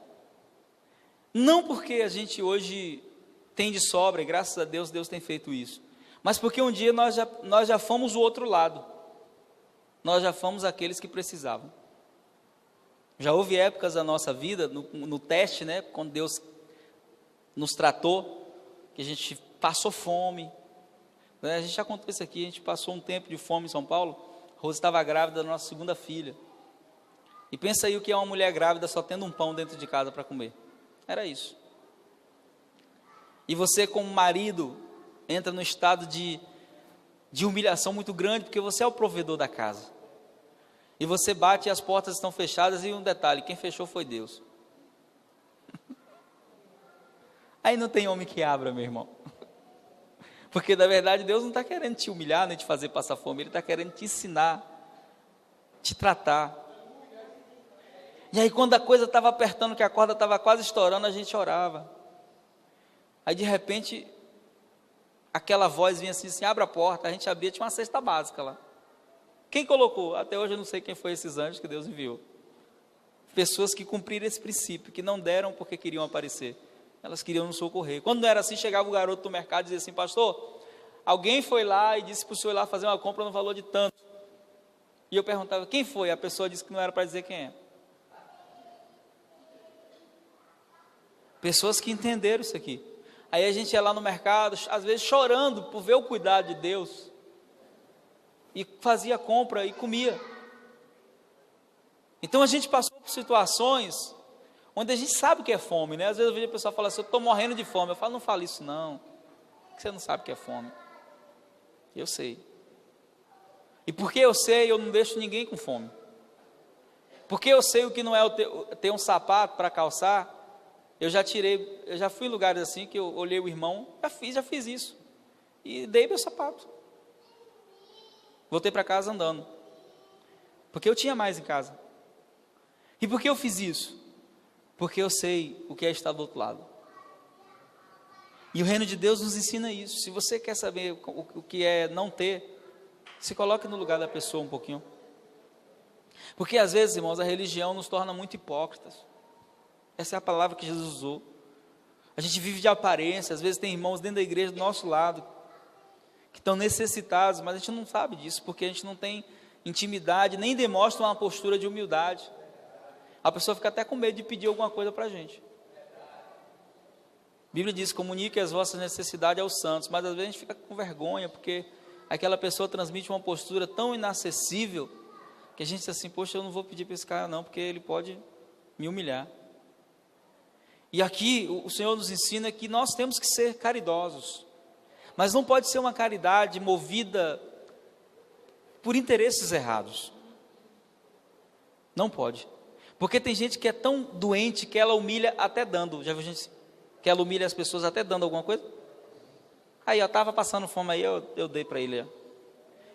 Não porque a gente hoje tem de sobra, e graças a Deus, Deus tem feito isso. Mas porque um dia nós já fomos o outro lado. Nós já fomos aqueles que precisavam. Já houve épocas da nossa vida, no teste, né? Quando Deus nos tratou, que a gente passou fome. Né? A gente já contou isso aqui, a gente passou um tempo de fome em São Paulo. Rose estava grávida da nossa segunda filha. E pensa aí o que é uma mulher grávida só tendo um pão dentro de casa para comer. Era isso. E você, como marido, entra no estado de humilhação muito grande, porque você é o provedor da casa. E você bate e as portas estão fechadas, e um detalhe, quem fechou foi Deus. Aí não tem homem que abra, meu irmão. Porque, na verdade, Deus não está querendo te humilhar, nem te fazer passar fome, Ele está querendo te ensinar, te tratar. E aí quando a coisa estava apertando, que a corda estava quase estourando, a gente orava. Aí de repente, aquela voz vinha assim, abre a porta, a gente abria, tinha uma cesta básica lá. Quem colocou? Até hoje eu não sei quem foi esses anjos que Deus enviou. Pessoas que cumpriram esse princípio, que não deram porque queriam aparecer. Elas queriam nos socorrer. Quando não era assim, chegava o garoto do mercado e dizia assim, pastor, alguém foi lá e disse para o senhor ir lá fazer uma compra no valor de tanto. E eu perguntava, quem foi? A pessoa disse que não era para dizer quem é. Pessoas que entenderam isso aqui. Aí a gente ia lá no mercado, às vezes chorando por ver o cuidado de Deus. E fazia compra e comia. Então a gente passou por situações onde a gente sabe o que é fome, né? Às vezes eu vejo a pessoa falar assim, eu estou morrendo de fome. Eu falo, não fale isso não, porque você não sabe o que é fome. Eu sei. E porque eu sei, eu não deixo ninguém com fome. Porque eu sei o que não é ter um sapato para calçar. Eu já fui em lugares assim que eu olhei o irmão, já fiz isso. E dei meu sapato. Voltei para casa andando. Porque eu tinha mais em casa. E por que eu fiz isso? Porque eu sei o que é estar do outro lado. E o reino de Deus nos ensina isso. Se você quer saber o que é não ter, se coloque no lugar da pessoa um pouquinho. Porque às vezes, irmãos, a religião nos torna muito hipócritas. Essa é a palavra que Jesus usou. A gente vive de aparência. Às vezes tem irmãos dentro da igreja do nosso lado que estão necessitados, mas a gente não sabe disso, porque a gente não tem intimidade, nem demonstra uma postura de humildade. A pessoa fica até com medo de pedir alguma coisa para a gente. A Bíblia diz, comunique as vossas necessidades aos santos, mas às vezes a gente fica com vergonha, porque aquela pessoa transmite uma postura tão inacessível, que a gente diz assim, poxa, eu não vou pedir para esse cara não, porque ele pode me humilhar. E aqui o Senhor nos ensina que nós temos que ser caridosos, mas não pode ser uma caridade movida por interesses errados. Não pode. Porque tem gente que é tão doente que ela humilha até dando. Já viu gente que ela humilha as pessoas até dando alguma coisa? Aí, eu estava passando fome aí, eu dei para ele. Ó.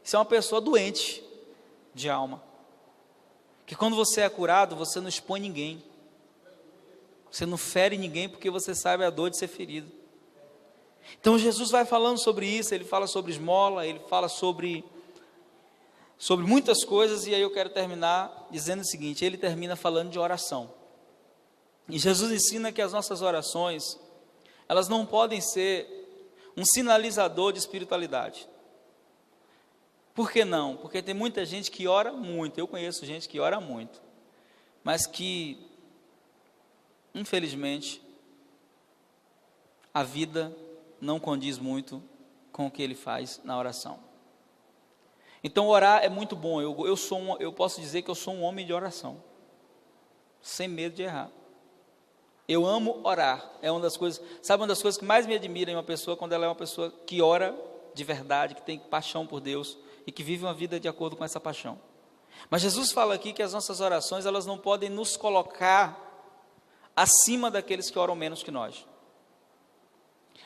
Isso é uma pessoa doente de alma. Que quando você é curado, você não expõe ninguém. Você não fere ninguém porque você sabe a dor de ser ferido. Então Jesus vai falando sobre isso, ele fala sobre esmola, ele fala sobre muitas coisas, e aí eu quero terminar dizendo o seguinte, ele termina falando de oração. E Jesus ensina que as nossas orações, elas não podem ser um sinalizador de espiritualidade. Por que não? Porque tem muita gente que ora muito, eu conheço gente que ora muito, mas que, infelizmente, a vida não condiz muito com o que ele faz na oração. Então orar é muito bom, eu posso dizer que eu sou um homem de oração, sem medo de errar. Eu amo orar, é uma das coisas, sabe uma das coisas que mais me admira em uma pessoa, quando ela é uma pessoa que ora de verdade, que tem paixão por Deus, e que vive uma vida de acordo com essa paixão. Mas Jesus fala aqui que as nossas orações, elas não podem nos colocar acima daqueles que oram menos que nós.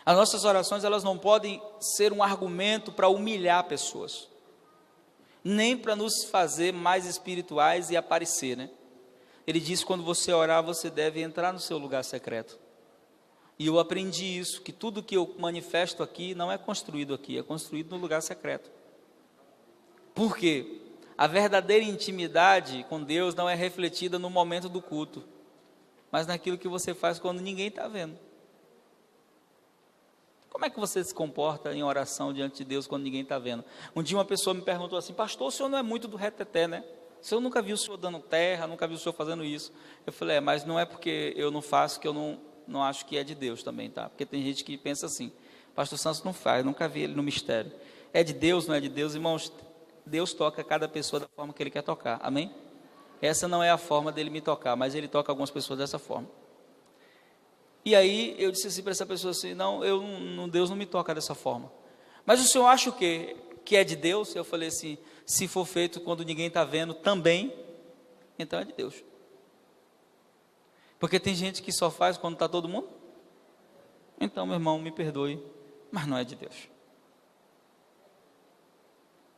As nossas orações, elas não podem ser um argumento para humilhar pessoas, nem para nos fazer mais espirituais e aparecer, né? Ele diz, quando você orar, você deve entrar no seu lugar secreto. E eu aprendi isso, que tudo que eu manifesto aqui, não é construído aqui, é construído no lugar secreto. Por quê? A verdadeira intimidade com Deus não é refletida no momento do culto, mas naquilo que você faz quando ninguém está vendo. Como é que você se comporta em oração diante de Deus quando ninguém está vendo? Um dia uma pessoa me perguntou assim, pastor, o senhor não é muito do reteté, né? O senhor nunca viu o senhor dando terra, nunca viu o senhor fazendo isso. Eu falei, mas não é porque eu não faço que eu não acho que é de Deus também, tá? Porque tem gente que pensa assim, pastor Santos não faz, nunca vi ele no mistério. É de Deus, não é de Deus? Irmãos, Deus toca cada pessoa da forma que Ele quer tocar, amém? Essa não é a forma dele me tocar, mas Ele toca algumas pessoas dessa forma. E aí eu disse assim para essa pessoa assim, Deus não me toca dessa forma. Mas o senhor acha o quê? Que é de Deus? Eu falei assim, se for feito quando ninguém está vendo também, então é de Deus. Porque tem gente que só faz quando está todo mundo. Então, meu irmão, me perdoe, mas não é de Deus.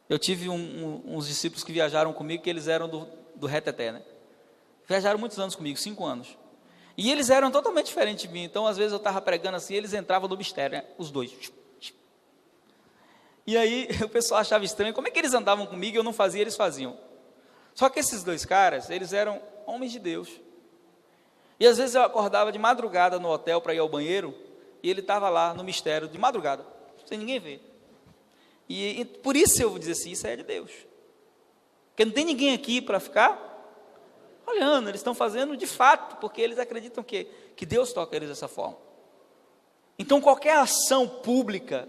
Eu tive uns discípulos que viajaram comigo, que eles eram do reteté, né? Viajaram muitos anos comigo, 5 anos. E eles eram totalmente diferentes de mim. Então, às vezes eu estava pregando assim, eles entravam no mistério, né? Os dois. E aí o pessoal achava estranho, como é que eles andavam comigo e eu não fazia, eles faziam. Só que esses dois caras, eles eram homens de Deus. E às vezes eu acordava de madrugada no hotel para ir ao banheiro, e ele estava lá no mistério, de madrugada, sem ninguém ver. E por isso eu vou dizer assim, isso é de Deus. Porque não tem ninguém aqui para ficar olhando, eles estão fazendo de fato, porque eles acreditam que Deus toca eles dessa forma. Então qualquer ação pública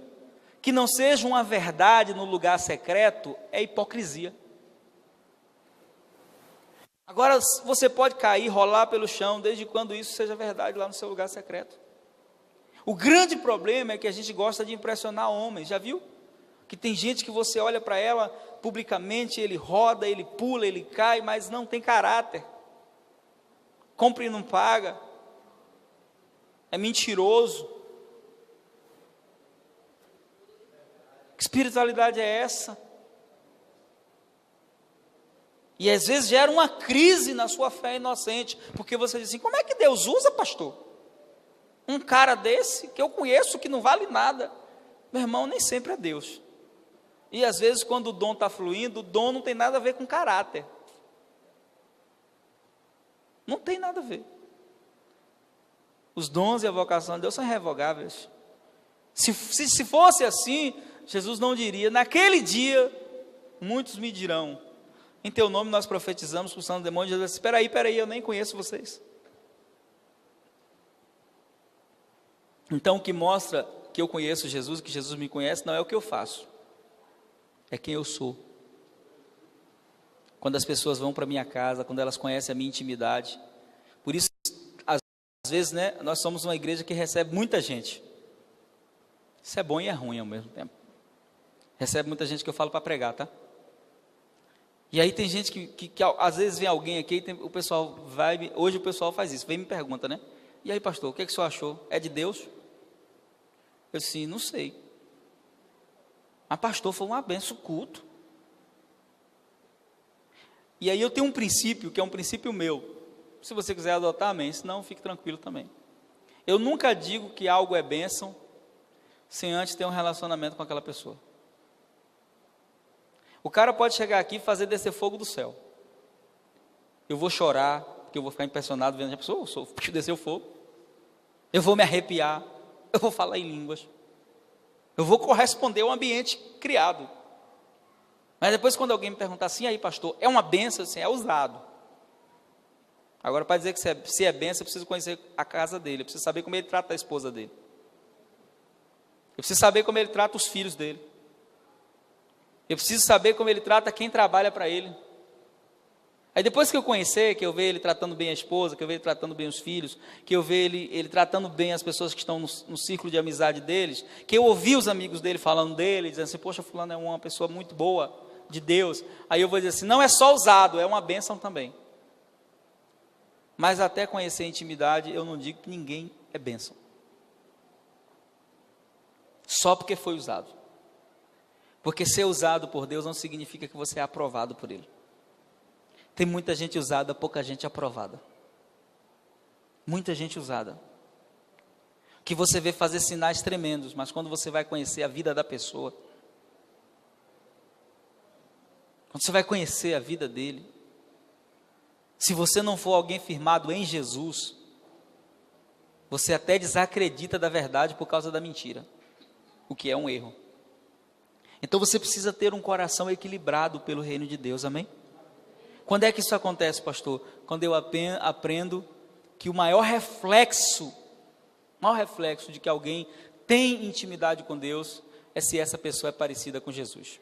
que não seja uma verdade no lugar secreto é hipocrisia. Agora, você pode cair, rolar pelo chão, desde quando isso seja verdade lá no seu lugar secreto. O grande problema é que a gente gosta de impressionar homens, já viu? Que tem gente que você olha para ela publicamente, ele roda, ele pula, ele cai, mas não tem caráter. Compra e não paga. É mentiroso. Que espiritualidade é essa? E às vezes gera uma crise na sua fé inocente, porque você diz assim: como é que Deus usa, pastor? Um cara desse, que eu conheço, que não vale nada. Meu irmão, nem sempre é Deus. E às vezes quando o dom está fluindo, o dom não tem nada a ver com caráter. Não tem nada a ver. Os dons e a vocação de Deus são irrevogáveis. Se fosse assim, Jesus não diria: naquele dia, muitos me dirão, em teu nome nós profetizamos, expulsando demônios. Jesus disse: espera aí, eu nem conheço vocês. Então o que mostra que eu conheço Jesus, que Jesus me conhece, não é o que eu faço, é quem eu sou. Quando as pessoas vão para minha casa, quando elas conhecem a minha intimidade. Por isso, às vezes, né, nós somos uma igreja que recebe muita gente. Isso é bom e é ruim ao mesmo tempo. Recebe muita gente que eu falo para pregar, tá? E aí tem gente que às vezes vem alguém aqui, o pessoal vai, hoje o pessoal faz isso, vem e me pergunta, né? E aí, pastor, o que é que o senhor achou? É de Deus? Eu disse: não sei. Mas pastor, foi uma benção o culto. E aí eu tenho um princípio, que é um princípio meu. Se você quiser adotar, amém. Se não, fique tranquilo também. Eu nunca digo que algo é bênção sem antes ter um relacionamento com aquela pessoa. O cara pode chegar aqui e fazer descer fogo do céu. Eu vou chorar, porque eu vou ficar impressionado vendo a pessoa, descer o fogo. Eu vou me arrepiar, eu vou falar em línguas. Eu vou corresponder ao ambiente criado. Mas depois, quando alguém me perguntar assim: aí pastor, é uma bênção? Assim, é usado. Agora, para dizer que se é bênção, eu preciso conhecer a casa dele, eu preciso saber como ele trata a esposa dele. Eu preciso saber como ele trata os filhos dele. Eu preciso saber como ele trata quem trabalha para ele. Aí depois que eu conhecer, que eu ver ele tratando bem a esposa, que eu ver ele tratando bem os filhos, que eu ver ele tratando bem as pessoas que estão no círculo de amizade deles, que eu ouvi os amigos dele falando dele, dizendo assim: poxa, fulano é uma pessoa muito boa de Deus. Aí eu vou dizer assim: não é só usado, é uma bênção também. Mas até conhecer a intimidade, eu não digo que ninguém é bênção. Só porque foi usado. Porque ser usado por Deus não significa que você é aprovado por Ele. Tem muita gente usada, pouca gente aprovada. Muita gente usada. Que você vê fazer sinais tremendos, mas quando você vai conhecer a vida da pessoa, quando você vai conhecer a vida dele, se você não for alguém firmado em Jesus, você até desacredita da verdade por causa da mentira, o que é um erro. Então você precisa ter um coração equilibrado pelo reino de Deus, amém? Quando é que isso acontece, pastor? Quando eu aprendo que o maior reflexo de que alguém tem intimidade com Deus é se essa pessoa é parecida com Jesus.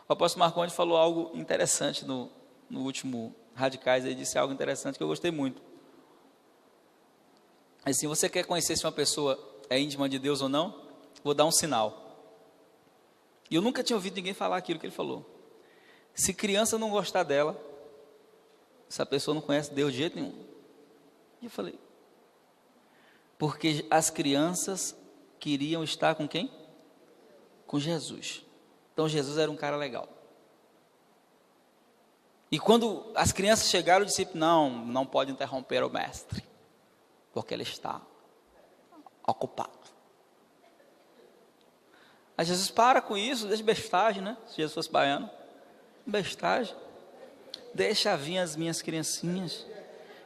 O apóstolo Marcondes falou algo interessante no último Radicais, ele disse algo interessante que eu gostei muito. Assim, você quer conhecer se uma pessoa é íntima de Deus ou não? Vou dar um sinal. E eu nunca tinha ouvido ninguém falar aquilo que ele falou. Se criança não gostar dela, essa pessoa não conhece Deus de jeito nenhum. E eu falei: porque as crianças queriam estar com quem? Com Jesus. Então Jesus era um cara legal. E quando as crianças chegaram, o discípulo: não pode interromper o mestre, porque ele está ocupado. Aí Jesus: para com isso, deixa bestagem, né? Se Jesus fosse baiano, bestagem. Deixa vir as minhas criancinhas,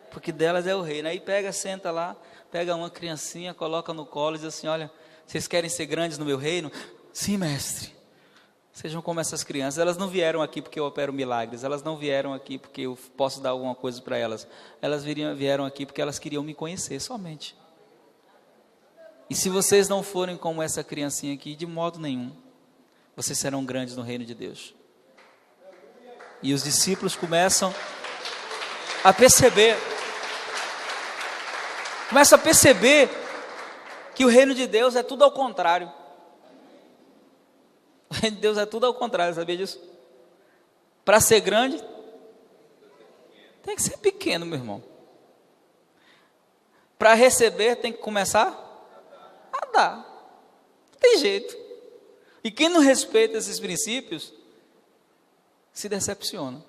porque delas é o reino. Aí pega, senta lá, pega uma criancinha, coloca no colo e diz assim: olha, vocês querem ser grandes no meu reino? Sim, mestre. Sejam como essas crianças. Elas não vieram aqui porque eu opero milagres, elas não vieram aqui porque eu posso dar alguma coisa para elas. Elas vieram aqui porque elas queriam me conhecer somente. E se vocês não forem como essa criancinha aqui, de modo nenhum, vocês serão grandes no reino de Deus. E os discípulos começam a perceber. Começam a perceber que o reino de Deus é tudo ao contrário. O reino de Deus é tudo ao contrário, sabia disso? Para ser grande, tem que ser pequeno, meu irmão. Para receber, tem que começar a dar. Não tem jeito. E quem não respeita esses princípios, se decepciona.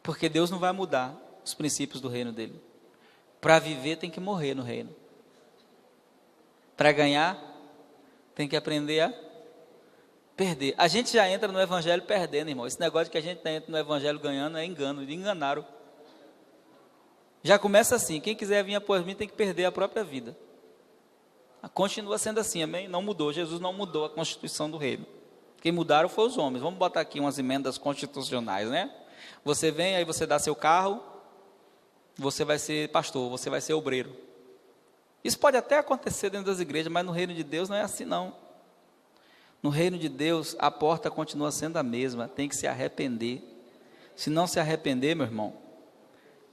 Porque Deus não vai mudar os princípios do reino dele. Para viver, tem que morrer no reino. Para ganhar, tem que aprender a perder. A gente já entra no evangelho perdendo, irmão. Esse negócio de que a gente entra no evangelho ganhando é engano. Eles enganaram. Já começa assim: quem quiser vir após mim tem que perder a própria vida. Continua sendo assim, amém? Não mudou. Jesus não mudou a constituição do reino. Quem mudaram foram os homens. Vamos botar aqui umas emendas constitucionais, né? Você vem, aí você dá seu carro, você vai ser pastor, você vai ser obreiro. Isso pode até acontecer dentro das igrejas, mas no reino de Deus não é assim não. No reino de Deus, a porta continua sendo a mesma, tem que se arrepender. Se não se arrepender, meu irmão,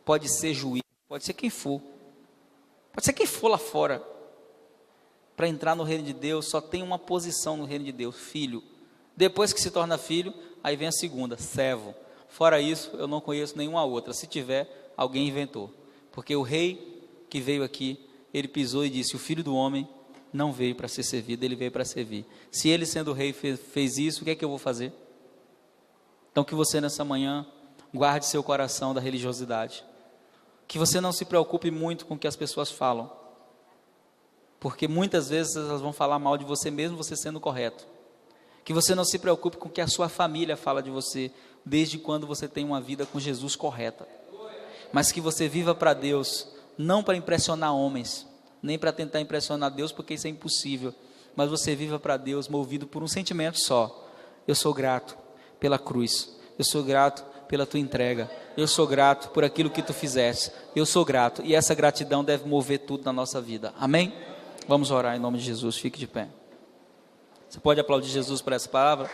pode ser juiz, pode ser quem for. Pode ser quem for lá fora. Para entrar no reino de Deus, só tem uma posição no reino de Deus: filho. Depois que se torna filho, aí vem a segunda: servo. Fora isso, eu não conheço nenhuma outra. Se tiver, alguém inventou. Porque o rei que veio aqui, ele pisou e disse: o filho do homem não veio para ser servido, ele veio para servir. Se ele, sendo rei, fez isso, o que é que eu vou fazer? Então que você nessa manhã guarde seu coração da religiosidade. Que você não se preocupe muito com o que as pessoas falam. Porque muitas vezes elas vão falar mal de você mesmo você sendo correto. Que você não se preocupe com o que a sua família fala de você, desde quando você tem uma vida com Jesus correta. Mas que você viva para Deus, não para impressionar homens, nem para tentar impressionar Deus, porque isso é impossível. Mas você viva para Deus movido por um sentimento só: eu sou grato pela cruz, eu sou grato pela tua entrega, eu sou grato por aquilo que tu fizeste, eu sou grato. E essa gratidão deve mover tudo na nossa vida, amém? Vamos orar em nome de Jesus, fique de pé. Você pode aplaudir Jesus por essa palavra?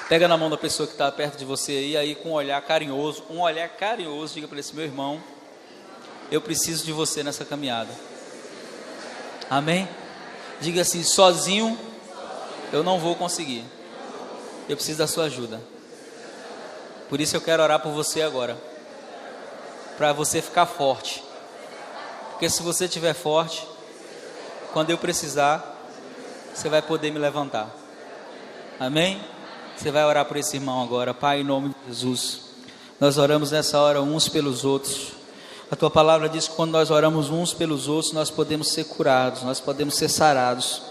Pega na mão da pessoa que está perto de você aí com um olhar carinhoso, diga para esse: meu irmão, eu preciso de você nessa caminhada, amém? Diga assim: sozinho eu não vou conseguir, eu preciso da sua ajuda. Por isso eu quero orar por você agora, para você ficar forte, porque se você estiver forte, quando eu precisar, você vai poder me levantar, amém? Você vai orar por esse irmão agora. Pai, em nome de Jesus, nós oramos nessa hora uns pelos outros. A tua palavra diz que quando nós oramos uns pelos outros, nós podemos ser curados, nós podemos ser sarados.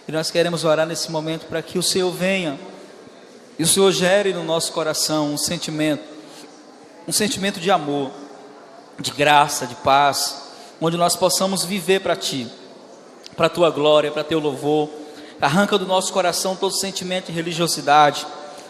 E nós queremos orar nesse momento para que o Senhor venha e o Senhor gere no nosso coração um sentimento de amor, de graça, de paz, onde nós possamos viver para Ti, para a Tua glória, para Teu louvor. Arranca do nosso coração todo sentimento de religiosidade,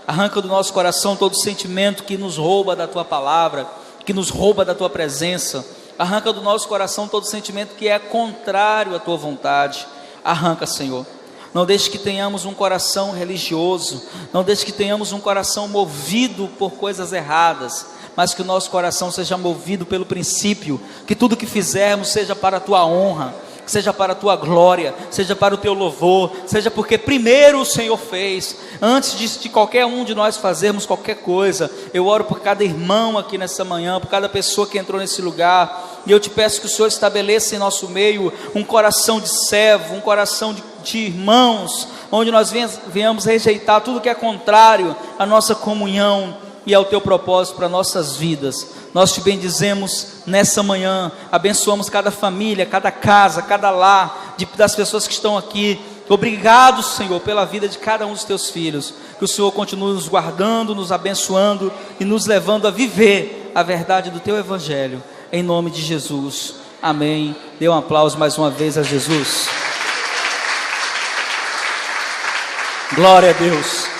arranca do nosso coração todo sentimento que nos rouba da Tua palavra, que nos rouba da Tua presença. Arranca do nosso coração todo sentimento que é contrário à Tua vontade. Arranca, Senhor. Não deixe que tenhamos um coração religioso, não deixe que tenhamos um coração movido por coisas erradas, mas que o nosso coração seja movido pelo princípio, que tudo que fizermos seja para a Tua honra, seja para a Tua glória, seja para o Teu louvor, seja porque primeiro o Senhor fez, antes de qualquer um de nós fazermos qualquer coisa. Eu oro por cada irmão aqui nessa manhã, por cada pessoa que entrou nesse lugar, e eu Te peço que o Senhor estabeleça em nosso meio um coração de servo, um coração de irmãos, onde nós venhamos rejeitar tudo que é contrário à nossa comunhão e ao Teu propósito para nossas vidas. Nós Te bendizemos nessa manhã, abençoamos cada família, cada casa, cada lar das pessoas que estão aqui. Obrigado, Senhor, pela vida de cada um dos Teus filhos. Que o Senhor continue nos guardando, nos abençoando e nos levando a viver a verdade do Teu Evangelho, em nome de Jesus, amém. Dê um aplauso mais uma vez a Jesus. Glória a Deus.